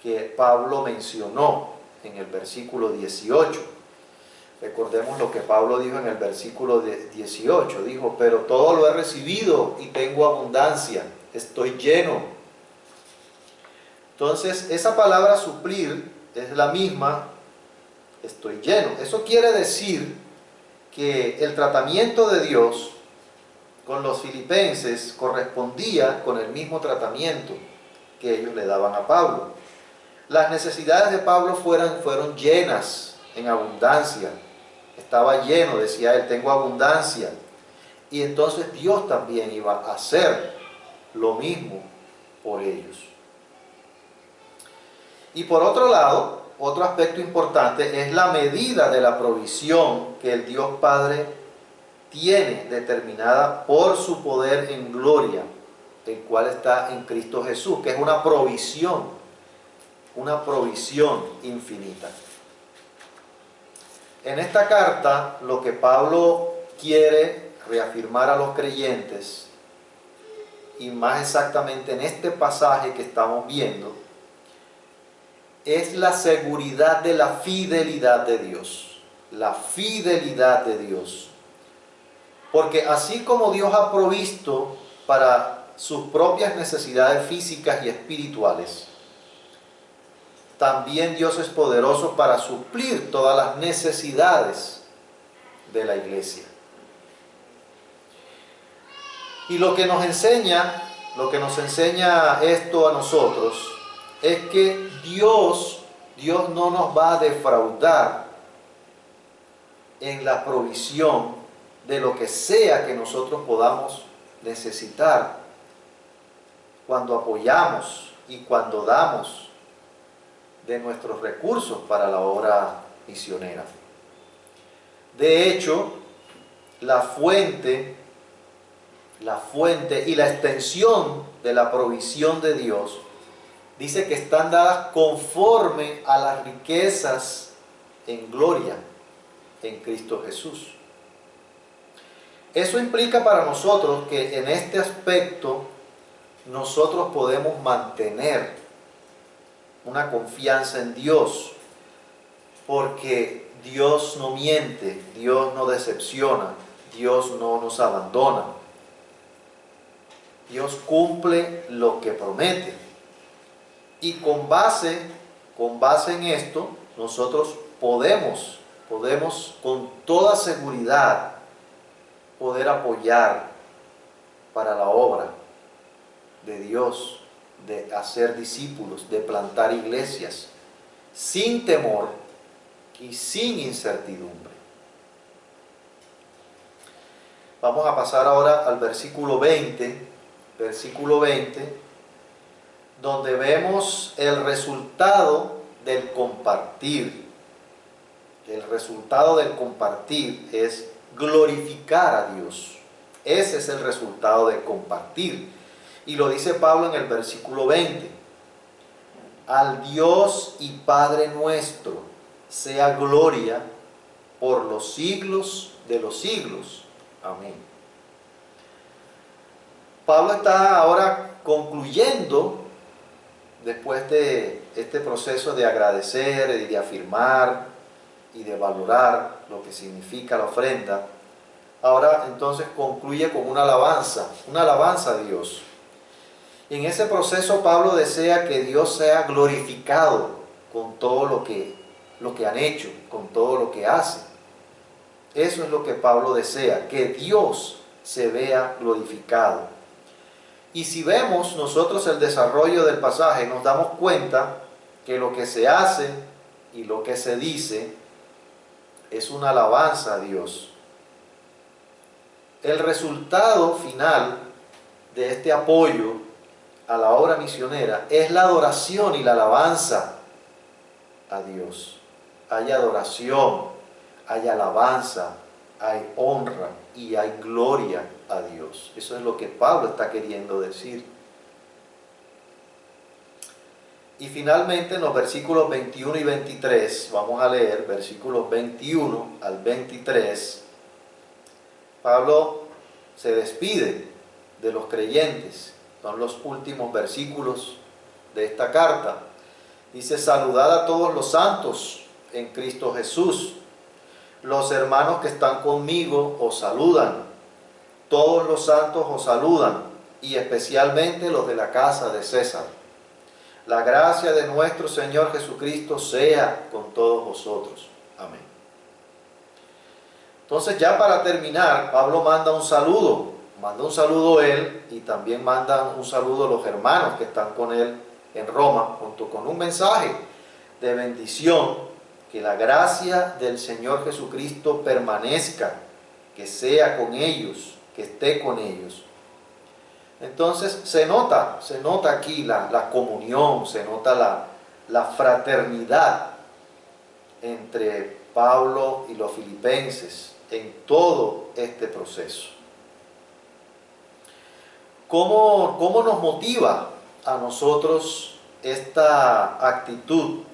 que Pablo mencionó en el versículo 18. Recordemos lo que Pablo dijo en el versículo 18. Dijo, pero todo lo he recibido y tengo abundancia, estoy lleno. Entonces, esa palabra suplir es la misma, estoy lleno. Eso quiere decir que el tratamiento de Dios con los filipenses correspondía con el mismo tratamiento que ellos le daban a Pablo. Las necesidades de Pablo fueron llenas en abundancia. Estaba lleno, decía él, tengo abundancia. Y entonces Dios también iba a hacer lo mismo por ellos. Y por otro lado, otro aspecto importante es la medida de la provisión que el Dios Padre tiene determinada por su poder en gloria, el cual está en Cristo Jesús, que es una provisión infinita. En esta carta, lo que Pablo quiere reafirmar a los creyentes, y más exactamente en este pasaje que estamos viendo, es la seguridad de la fidelidad de Dios. La fidelidad de Dios. Porque así como Dios ha provisto para sus propias necesidades físicas y espirituales, también Dios es poderoso para suplir todas las necesidades de la iglesia. Y lo que nos enseña esto a nosotros, es que Dios no nos va a defraudar en la provisión de lo que sea que nosotros podamos necesitar cuando apoyamos y cuando damos de nuestros recursos para la obra misionera. De hecho, la fuente y la extensión de la provisión de Dios dice que están dadas conforme a las riquezas en gloria en Cristo Jesús. Eso implica para nosotros que en este aspecto nosotros podemos mantener una confianza en Dios, porque Dios no miente, Dios no decepciona, Dios no nos abandona. Dios cumple lo que promete. Y con base en esto, nosotros podemos con toda seguridad poder apoyar para la obra de Dios, de hacer discípulos, de plantar iglesias, sin temor y sin incertidumbre. Vamos a pasar ahora al versículo 20, donde vemos el resultado del compartir, el resultado del compartir es glorificar a Dios. Ese es el resultado del compartir. Y lo dice Pablo en el versículo 20. Al Dios y Padre nuestro sea gloria por los siglos de los siglos. Amén. Pablo está ahora concluyendo, después de este proceso de agradecer y de afirmar y de valorar lo que significa la ofrenda, ahora entonces concluye con una alabanza a Dios. Y en ese proceso Pablo desea que Dios sea glorificado con todo lo que han hecho, con todo lo que hacen. Eso es lo que Pablo desea, que Dios se vea glorificado. Y si vemos nosotros el desarrollo del pasaje, nos damos cuenta que lo que se hace y lo que se dice es una alabanza a Dios. El resultado final de este apoyo a la obra misionera es la adoración y la alabanza a Dios. Hay adoración, hay alabanza, hay honra y hay gloria a Dios. Eso es lo que Pablo está queriendo decir. Y finalmente en los versículos 21 y 23, vamos a leer versículos 21 al 23, Pablo se despide de los creyentes. Son los últimos versículos de esta carta. Dice: saludad a todos los santos en Cristo Jesús. Los hermanos que están conmigo os saludan. Todos los santos os saludan, y especialmente los de la casa de César. La gracia de nuestro Señor Jesucristo sea con todos vosotros. Amén. Entonces, ya para terminar, Pablo manda un saludo él, y también mandan un saludo los hermanos que están con él en Roma, junto con un mensaje de bendición: que la gracia del Señor Jesucristo permanezca, que sea con ellos, que esté con ellos. Entonces se nota aquí la comunión, se nota la fraternidad entre Pablo y los filipenses en todo este proceso. ¿Cómo nos motiva a nosotros esta actitud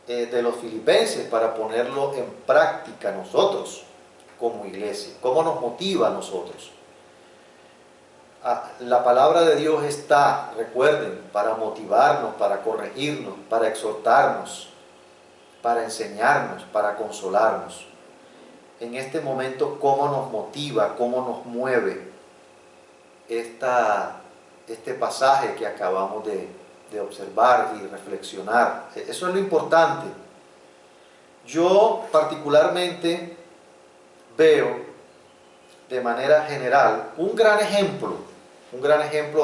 de los filipenses para ponerlo en práctica nosotros como iglesia? ¿Cómo nos motiva a nosotros? La palabra de Dios está, recuerden, para motivarnos, para corregirnos, para exhortarnos, para enseñarnos, para consolarnos. En este momento, ¿cómo nos motiva, cómo nos mueve este pasaje que acabamos de observar y reflexionar? Eso es lo importante. Yo particularmente veo de manera general un gran ejemplo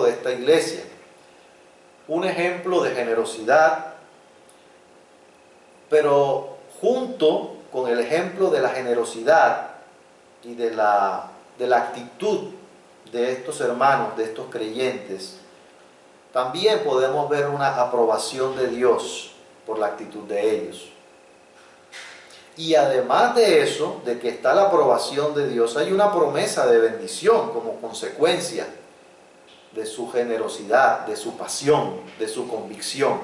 de esta iglesia, un ejemplo de generosidad, pero junto con el ejemplo de la generosidad y de la actitud de estos hermanos, de estos creyentes, también podemos ver una aprobación de Dios por la actitud de ellos. Y además de eso, de que está la aprobación de Dios, hay una promesa de bendición como consecuencia de su generosidad, de su pasión, de su convicción.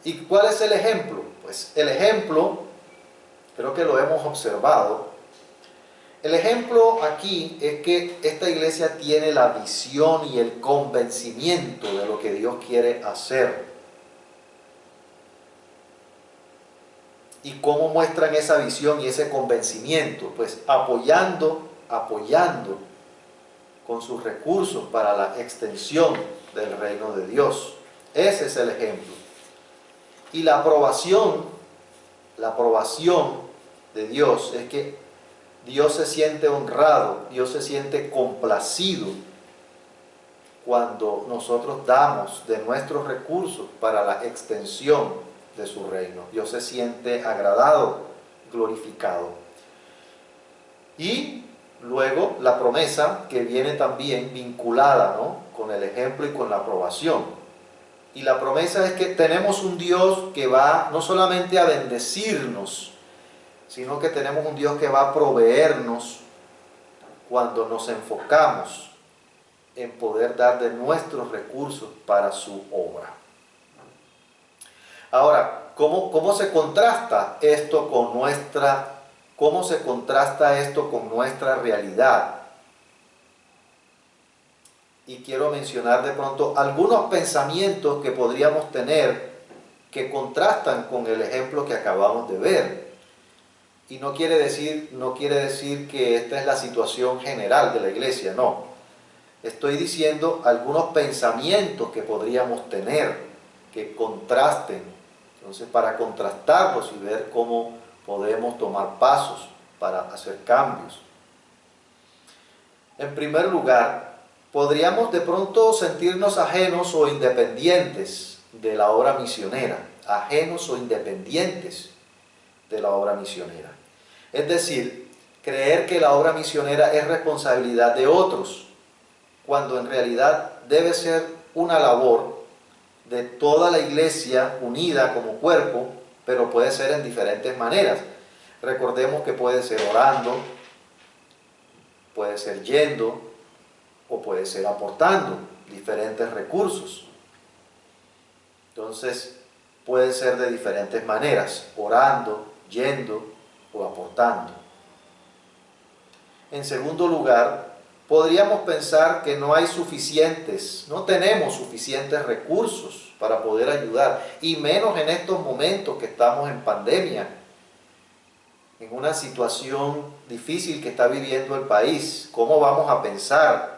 ¿Y cuál es el ejemplo? Pues el ejemplo, creo que lo hemos observado. El ejemplo aquí es que esta iglesia tiene la visión y el convencimiento de lo que Dios quiere hacer. ¿Y cómo muestran esa visión y ese convencimiento? Pues apoyando con sus recursos para la extensión del reino de Dios. Ese es el ejemplo. Y la aprobación de Dios es que Dios se siente honrado, Dios se siente complacido cuando nosotros damos de nuestros recursos para la extensión de su reino. Dios se siente agradado, glorificado. Y luego la promesa que viene también vinculada, ¿no?, con el ejemplo y con la aprobación. Y la promesa es que tenemos un Dios que va no solamente a bendecirnos, sino que tenemos un Dios que va a proveernos cuando nos enfocamos en poder dar de nuestros recursos para su obra. Ahora, ¿cómo se contrasta esto con nuestra realidad? Y quiero mencionar de pronto algunos pensamientos que podríamos tener que contrastan con el ejemplo que acabamos de ver. Y no quiere decir que esta es la situación general de la iglesia, no. Estoy diciendo algunos pensamientos que podríamos tener, que contrasten. Entonces, para contrastarlos y ver cómo podemos tomar pasos para hacer cambios. En primer lugar, podríamos de pronto sentirnos ajenos o independientes de la obra misionera. Ajenos o independientes de la obra misionera. Es decir, creer que la obra misionera es responsabilidad de otros, cuando en realidad debe ser una labor de toda la iglesia unida como cuerpo, pero puede ser en diferentes maneras. Recordemos que puede ser orando, puede ser yendo, o puede ser aportando diferentes recursos. Entonces, puede ser de diferentes maneras, orando, yendo o aportando. En segundo lugar, podríamos pensar que no tenemos suficientes recursos para poder ayudar, y menos en estos momentos que estamos en pandemia, en una situación difícil que está viviendo el país. ¿Cómo vamos a pensar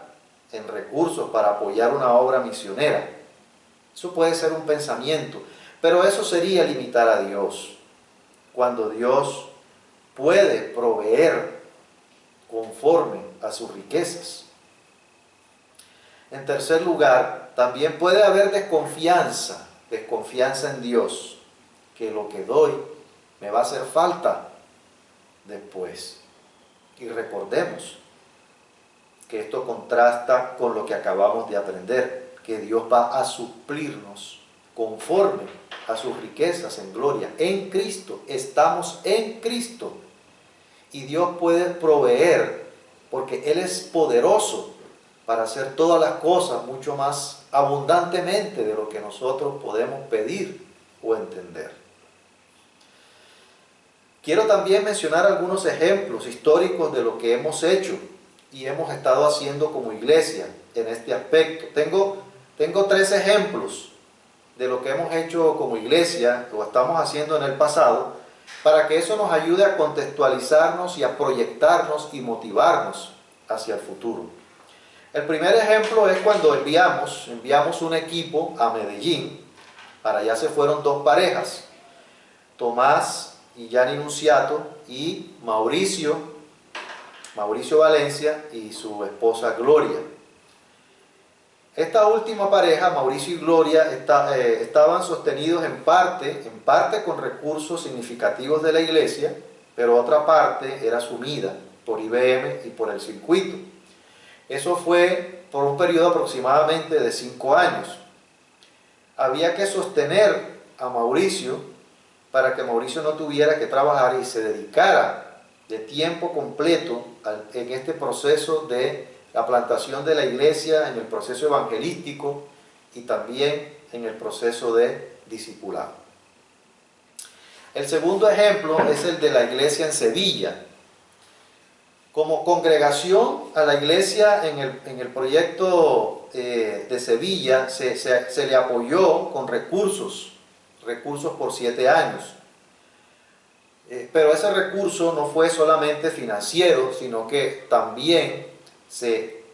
en recursos para apoyar una obra misionera? Eso puede ser un pensamiento, pero eso sería limitar a Dios, cuando Dios puede proveer conforme a sus riquezas. En tercer lugar, también puede haber desconfianza en Dios, que lo que doy me va a hacer falta después. Y recordemos que esto contrasta con lo que acabamos de aprender, que Dios va a suplirnos conforme a sus riquezas en gloria. En Cristo, estamos en Cristo. Y Dios puede proveer, porque Él es poderoso para hacer todas las cosas mucho más abundantemente de lo que nosotros podemos pedir o entender. Quiero también mencionar algunos ejemplos históricos de lo que hemos hecho y hemos estado haciendo como iglesia en este aspecto. Tengo 3 ejemplos de lo que hemos hecho como iglesia, o estamos haciendo en el pasado, para que eso nos ayude a contextualizarnos y a proyectarnos y motivarnos hacia el futuro. El primer ejemplo es cuando enviamos un equipo a Medellín. Para allá se fueron 2 parejas, Tomás y Yanni Nunciato, y Mauricio Valencia y su esposa Gloria. Esta última pareja, Mauricio y Gloria, estaban sostenidos en parte con recursos significativos de la iglesia, pero otra parte era asumida por IBM y por el circuito. Eso fue por un periodo aproximadamente de 5 años. Había que sostener a Mauricio para que Mauricio no tuviera que trabajar y se dedicara de tiempo completo en este proceso de la plantación de la iglesia, en el proceso evangelístico y también en el proceso de discipulado. El segundo ejemplo es el de la iglesia en Sevilla. Como congregación a la iglesia en el proyecto de Sevilla se le apoyó con recursos por 7 años. Pero ese recurso no fue solamente financiero, sino que también se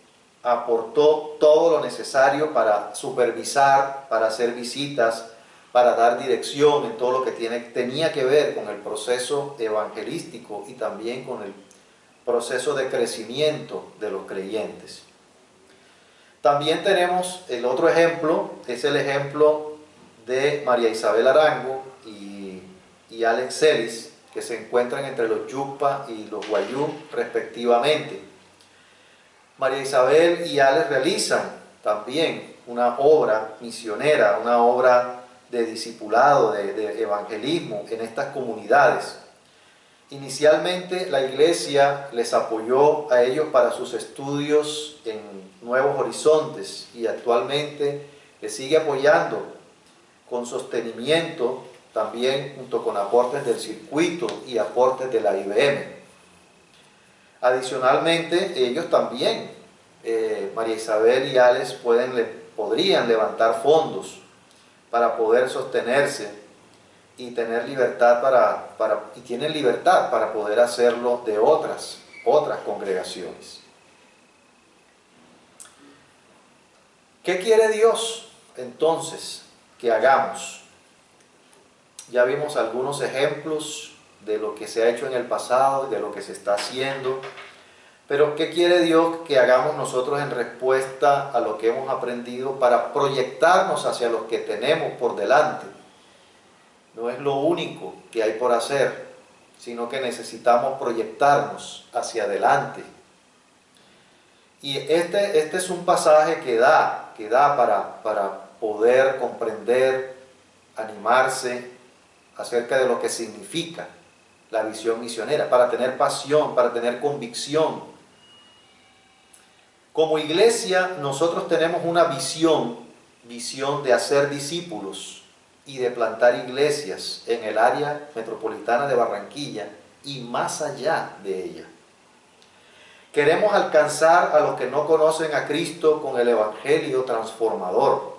aportó todo lo necesario para supervisar, para hacer visitas, para dar dirección en todo lo que tenía que ver con el proceso evangelístico y también con el proceso de crecimiento de los creyentes. También tenemos el otro ejemplo, es el ejemplo de María Isabel Arango y Alex Celis, que se encuentran entre los Yucpa y los Guayú respectivamente. María Isabel y Alex realizan también una obra misionera, una obra de discipulado, de evangelismo en estas comunidades. Inicialmente la iglesia les apoyó a ellos para sus estudios en Nuevos Horizontes y actualmente les sigue apoyando con sostenimiento, también junto con aportes del circuito y aportes de la IBM. Adicionalmente, ellos también, María Isabel y Alex, podrían levantar fondos para poder sostenerse y tener libertad y tienen libertad para poder hacerlo de otras congregaciones. ¿Qué quiere Dios entonces que hagamos? Ya vimos algunos ejemplos de lo que se ha hecho en el pasado y de lo que se está haciendo, pero ¿qué quiere Dios que hagamos nosotros en respuesta a lo que hemos aprendido para proyectarnos hacia lo que tenemos por delante? No es lo único que hay por hacer, sino que necesitamos proyectarnos hacia adelante. Y este es un pasaje que da para poder comprender, animarse acerca de lo que significa la visión misionera, para tener pasión, para tener convicción. Como iglesia, nosotros tenemos una visión de hacer discípulos y de plantar iglesias en el área metropolitana de Barranquilla y más allá de ella. Queremos alcanzar a los que no conocen a Cristo con el evangelio transformador.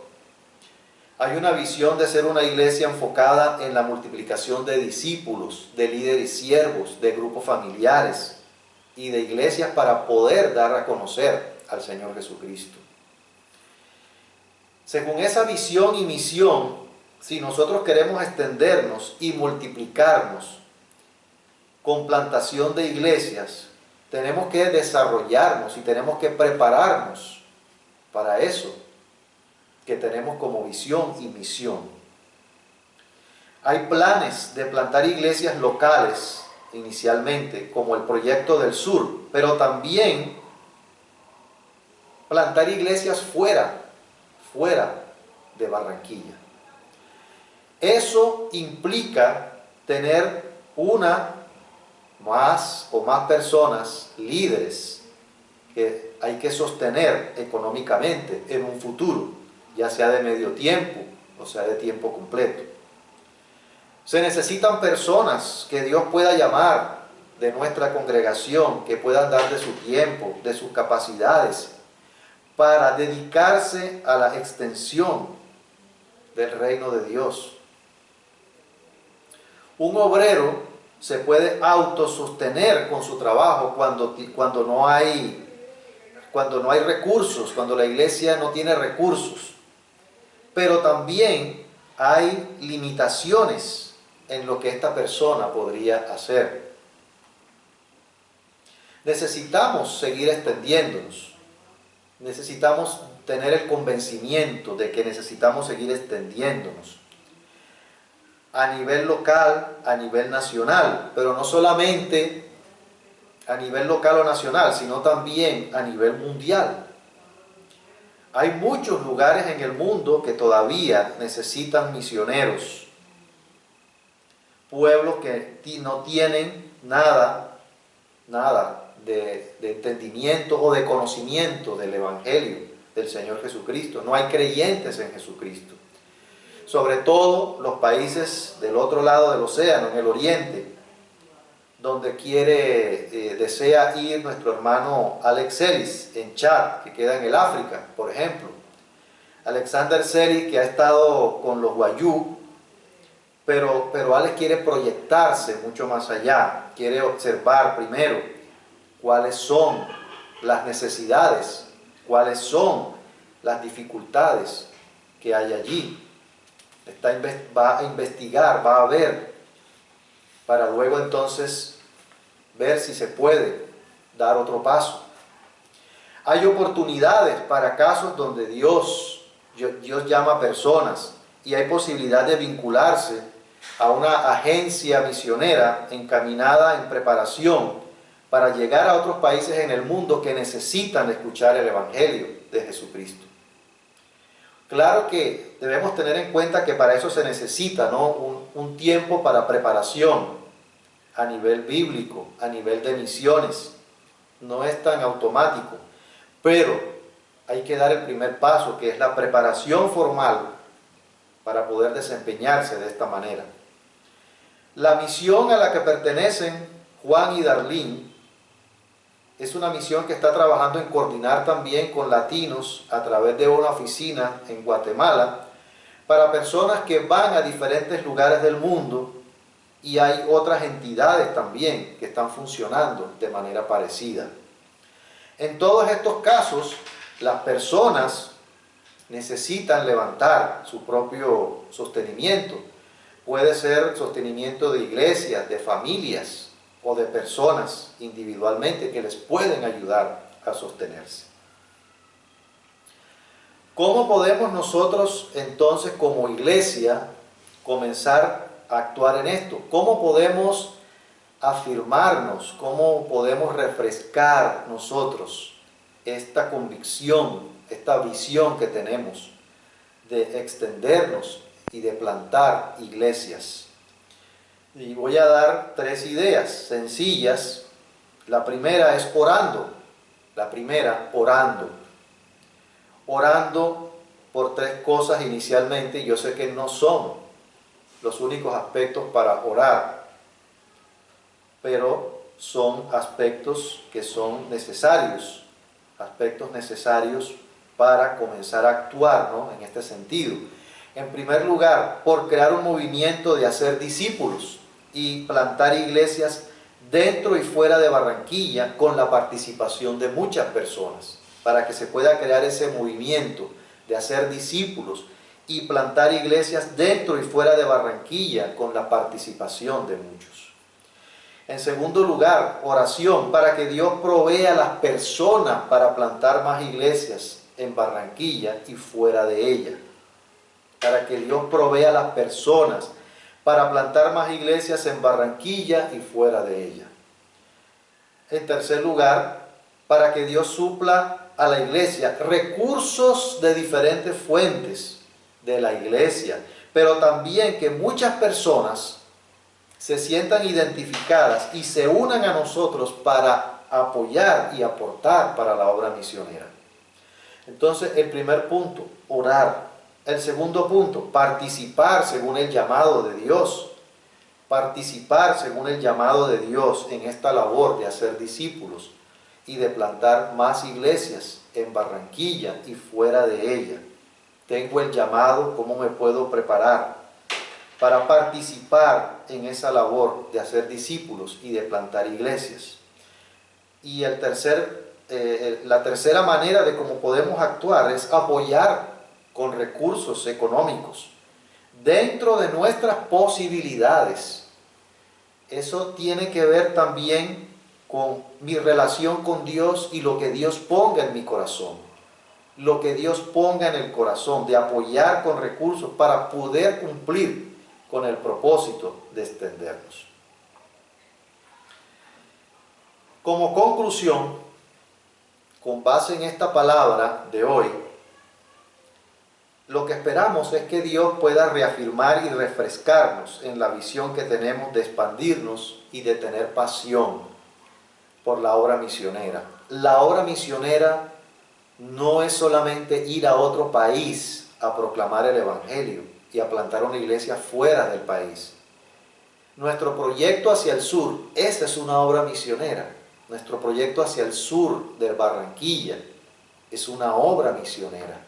Hay una visión de ser una iglesia enfocada en la multiplicación de discípulos, de líderes y siervos, de grupos familiares y de iglesias para poder dar a conocer al Señor Jesucristo. Según esa visión y misión, si nosotros queremos extendernos y multiplicarnos con plantación de iglesias, tenemos que desarrollarnos y tenemos que prepararnos para eso que tenemos como visión y misión. Hay planes de plantar iglesias locales inicialmente, como el Proyecto del Sur, pero también plantar iglesias fuera de Barranquilla. Eso implica tener más personas, líderes, que hay que sostener económicamente en un futuro, ya sea de medio tiempo o sea de tiempo completo. Se necesitan personas que Dios pueda llamar de nuestra congregación, que puedan dar de su tiempo, de sus capacidades, para dedicarse a la extensión del reino de Dios. Un obrero se puede autosostener con su trabajo cuando no hay recursos, cuando la iglesia no tiene recursos. Pero también hay limitaciones en lo que esta persona podría hacer. Necesitamos seguir extendiéndonos. Necesitamos tener el convencimiento de que necesitamos seguir extendiéndonos a nivel local, a nivel nacional, pero no solamente a nivel local o nacional, sino también a nivel mundial. Hay muchos lugares en el mundo que todavía necesitan misioneros, pueblos que no tienen nada de entendimiento o de conocimiento del Evangelio del Señor Jesucristo. No hay creyentes en Jesucristo. Sobre todo los países del otro lado del océano, en el oriente, donde desea ir nuestro hermano Alex Celis, en Chad, que queda en el África, por ejemplo. Alexander Celis, que ha estado con los Wayuu, pero Alex quiere proyectarse mucho más allá, quiere observar primero cuáles son las necesidades, cuáles son las dificultades que hay allí. Va a investigar, va a ver, para luego entonces ver si se puede dar otro paso. Hay oportunidades para casos donde Dios llama a personas y hay posibilidad de vincularse a una agencia misionera encaminada en preparación para llegar a otros países en el mundo que necesitan escuchar el Evangelio de Jesucristo. Claro que debemos tener en cuenta que para eso se necesita, ¿no?, un tiempo para preparación a nivel bíblico, a nivel de misiones. No es tan automático, pero hay que dar el primer paso, que es la preparación formal para poder desempeñarse de esta manera. La misión a la que pertenecen Juan y Darlene es una misión que está trabajando en coordinar también con latinos a través de una oficina en Guatemala para personas que van a diferentes lugares del mundo, y hay otras entidades también que están funcionando de manera parecida. En todos estos casos, las personas necesitan levantar su propio sostenimiento. Puede ser sostenimiento de iglesias, de familias o de personas individualmente que les pueden ayudar a sostenerse. ¿Cómo podemos nosotros entonces como iglesia comenzar a actuar en esto? ¿Cómo podemos afirmarnos? ¿Cómo podemos refrescar nosotros esta convicción, esta visión que tenemos de extendernos y de plantar iglesias? Y voy a dar 3 ideas sencillas. La primera es orando. Orando por 3 cosas inicialmente. Yo sé que no son los únicos aspectos para orar, pero son aspectos que son necesarios, para comenzar a actuar, ¿no?, en este sentido. En primer lugar, por crear un movimiento de hacer discípulos y plantar iglesias dentro y fuera de Barranquilla con la participación de muchas personas, para que se pueda crear ese movimiento de hacer discípulos y plantar iglesias dentro y fuera de Barranquilla con la participación de muchos. En segundo lugar, oración para que Dios provea a las personas para plantar más iglesias en Barranquilla y fuera de ella. Para que Dios provea a las personas para plantar más iglesias en Barranquilla y fuera de ella. En tercer lugar, para que Dios supla a la iglesia recursos de diferentes fuentes de la iglesia, pero también que muchas personas se sientan identificadas y se unan a nosotros para apoyar y aportar para la obra misionera. Entonces, el primer punto, orar. El segundo punto, participar según el llamado de Dios. Participar según el llamado de Dios en esta labor de hacer discípulos y de plantar más iglesias en Barranquilla y fuera de ella. Tengo el llamado, ¿cómo me puedo preparar para participar en esa labor de hacer discípulos y de plantar iglesias? Y la tercera manera de cómo podemos actuar es apoyar con recursos económicos dentro de nuestras posibilidades. Eso tiene que ver también con mi relación con Dios y lo que Dios ponga en mi corazón. Lo que Dios ponga en el corazón, de apoyar con recursos para poder cumplir con el propósito de extendernos. Como conclusión, con base en esta palabra de hoy, lo que esperamos es que Dios pueda reafirmar y refrescarnos en la visión que tenemos de expandirnos y de tener pasión por la obra misionera. La obra misionera no es solamente ir a otro país a proclamar el Evangelio y a plantar una iglesia fuera del país. Nuestro proyecto hacia el sur, esa es una obra misionera. Nuestro proyecto hacia el sur de Barranquilla es una obra misionera.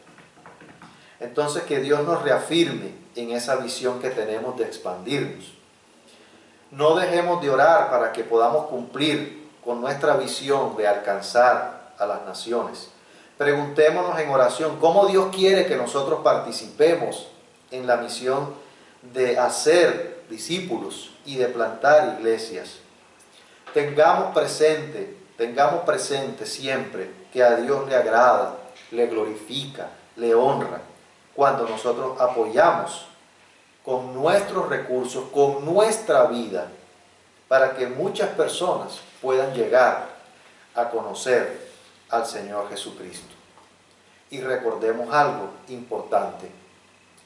Entonces, que Dios nos reafirme en esa visión que tenemos de expandirnos. No dejemos de orar para que podamos cumplir con nuestra visión de alcanzar a las naciones. Preguntémonos en oración cómo Dios quiere que nosotros participemos en la misión de hacer discípulos y de plantar iglesias. Tengamos presente siempre que a Dios le agrada, le glorifica, le honra cuando nosotros apoyamos con nuestros recursos, con nuestra vida, para que muchas personas puedan llegar a conocer al Señor Jesucristo. y recordemos algo importante,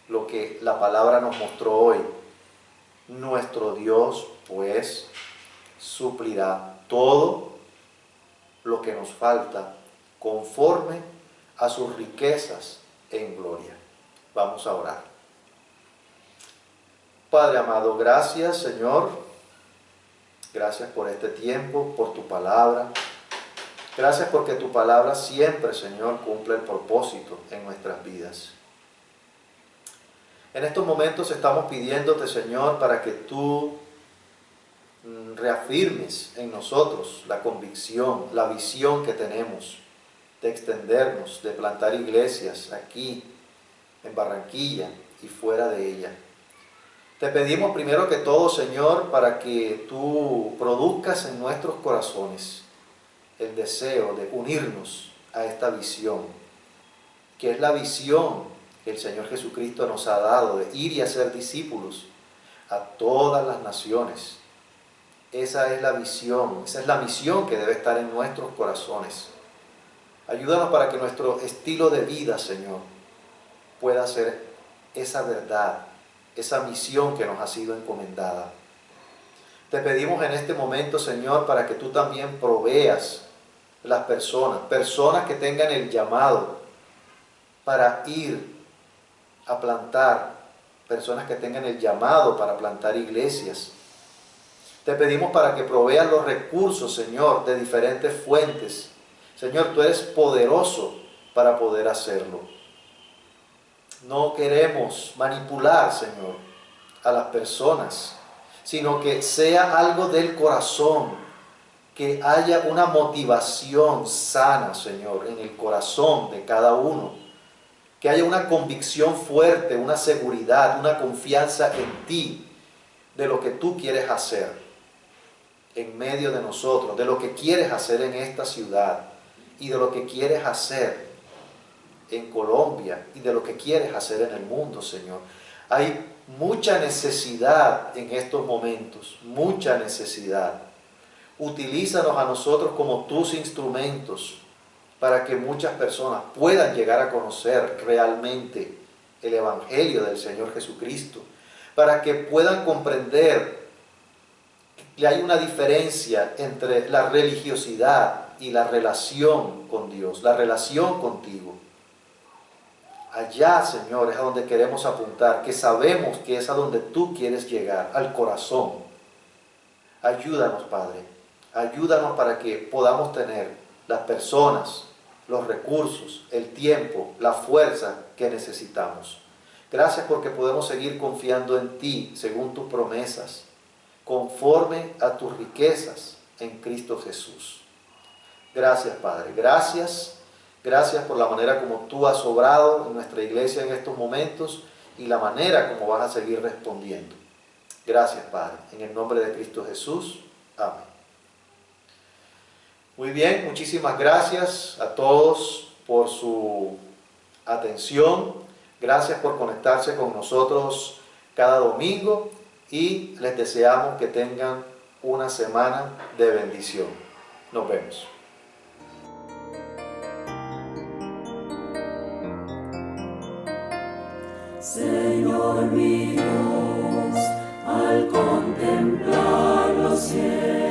lo que la palabra nos mostró hoy. Nuestro Dios, pues, suplirá todo lo que nos falta conforme a sus riquezas en gloria. Vamos a orar. Padre amado, gracias, Señor. Gracias por este tiempo, por tu palabra. Gracias porque tu palabra siempre, Señor, cumple el propósito en nuestras vidas. En estos momentos estamos pidiéndote, Señor, para que tú reafirmes en nosotros la convicción, la visión que tenemos de extendernos, de plantar iglesias aquí en Barranquilla y fuera de ella. Te pedimos primero que todo, Señor, para que tú produzcas en nuestros corazones el deseo de unirnos a esta visión, que es la visión que el Señor Jesucristo nos ha dado de ir y hacer discípulos a todas las naciones. Esa es la visión, esa es la misión que debe estar en nuestros corazones. Ayúdanos para que nuestro estilo de vida, Señor, pueda ser esa verdad, esa misión que nos ha sido encomendada. Te pedimos en este momento, Señor, para que tú también proveas las personas que tengan el llamado para ir a plantar, personas que tengan el llamado para plantar iglesias. Te pedimos para que proveas los recursos, Señor, de diferentes fuentes. Señor, tú eres poderoso para poder hacerlo. No queremos manipular, Señor, a las personas, sino que sea algo del corazón, que haya una motivación sana, Señor, en el corazón de cada uno, que haya una convicción fuerte, una seguridad, una confianza en ti, de lo que tú quieres hacer en medio de nosotros, de lo que quieres hacer en esta ciudad y de lo que quieres hacer en Colombia y de lo que quieres hacer en el mundo, Señor. Hay mucha necesidad en estos momentos, mucha necesidad. Utilízanos a nosotros como tus instrumentos para que muchas personas puedan llegar a conocer realmente el Evangelio del Señor Jesucristo, para que puedan comprender que hay una diferencia entre la religiosidad y la relación con Dios, la relación contigo. Allá, Señor, es a donde queremos apuntar, que sabemos que es a donde tú quieres llegar, al corazón. Ayúdanos, Padre. Ayúdanos para que podamos tener las personas, los recursos, el tiempo, la fuerza que necesitamos. Gracias porque podemos seguir confiando en ti según tus promesas, conforme a tus riquezas en Cristo Jesús. Gracias, Padre. Gracias. Gracias por la manera como tú has obrado en nuestra iglesia en estos momentos y la manera como vas a seguir respondiendo. Gracias, Padre. En el nombre de Cristo Jesús. Amén. Muy bien, muchísimas gracias a todos por su atención. Gracias por conectarse con nosotros cada domingo y les deseamos que tengan una semana de bendición. Nos vemos. Señor mi Dios, al contemplar los cielos,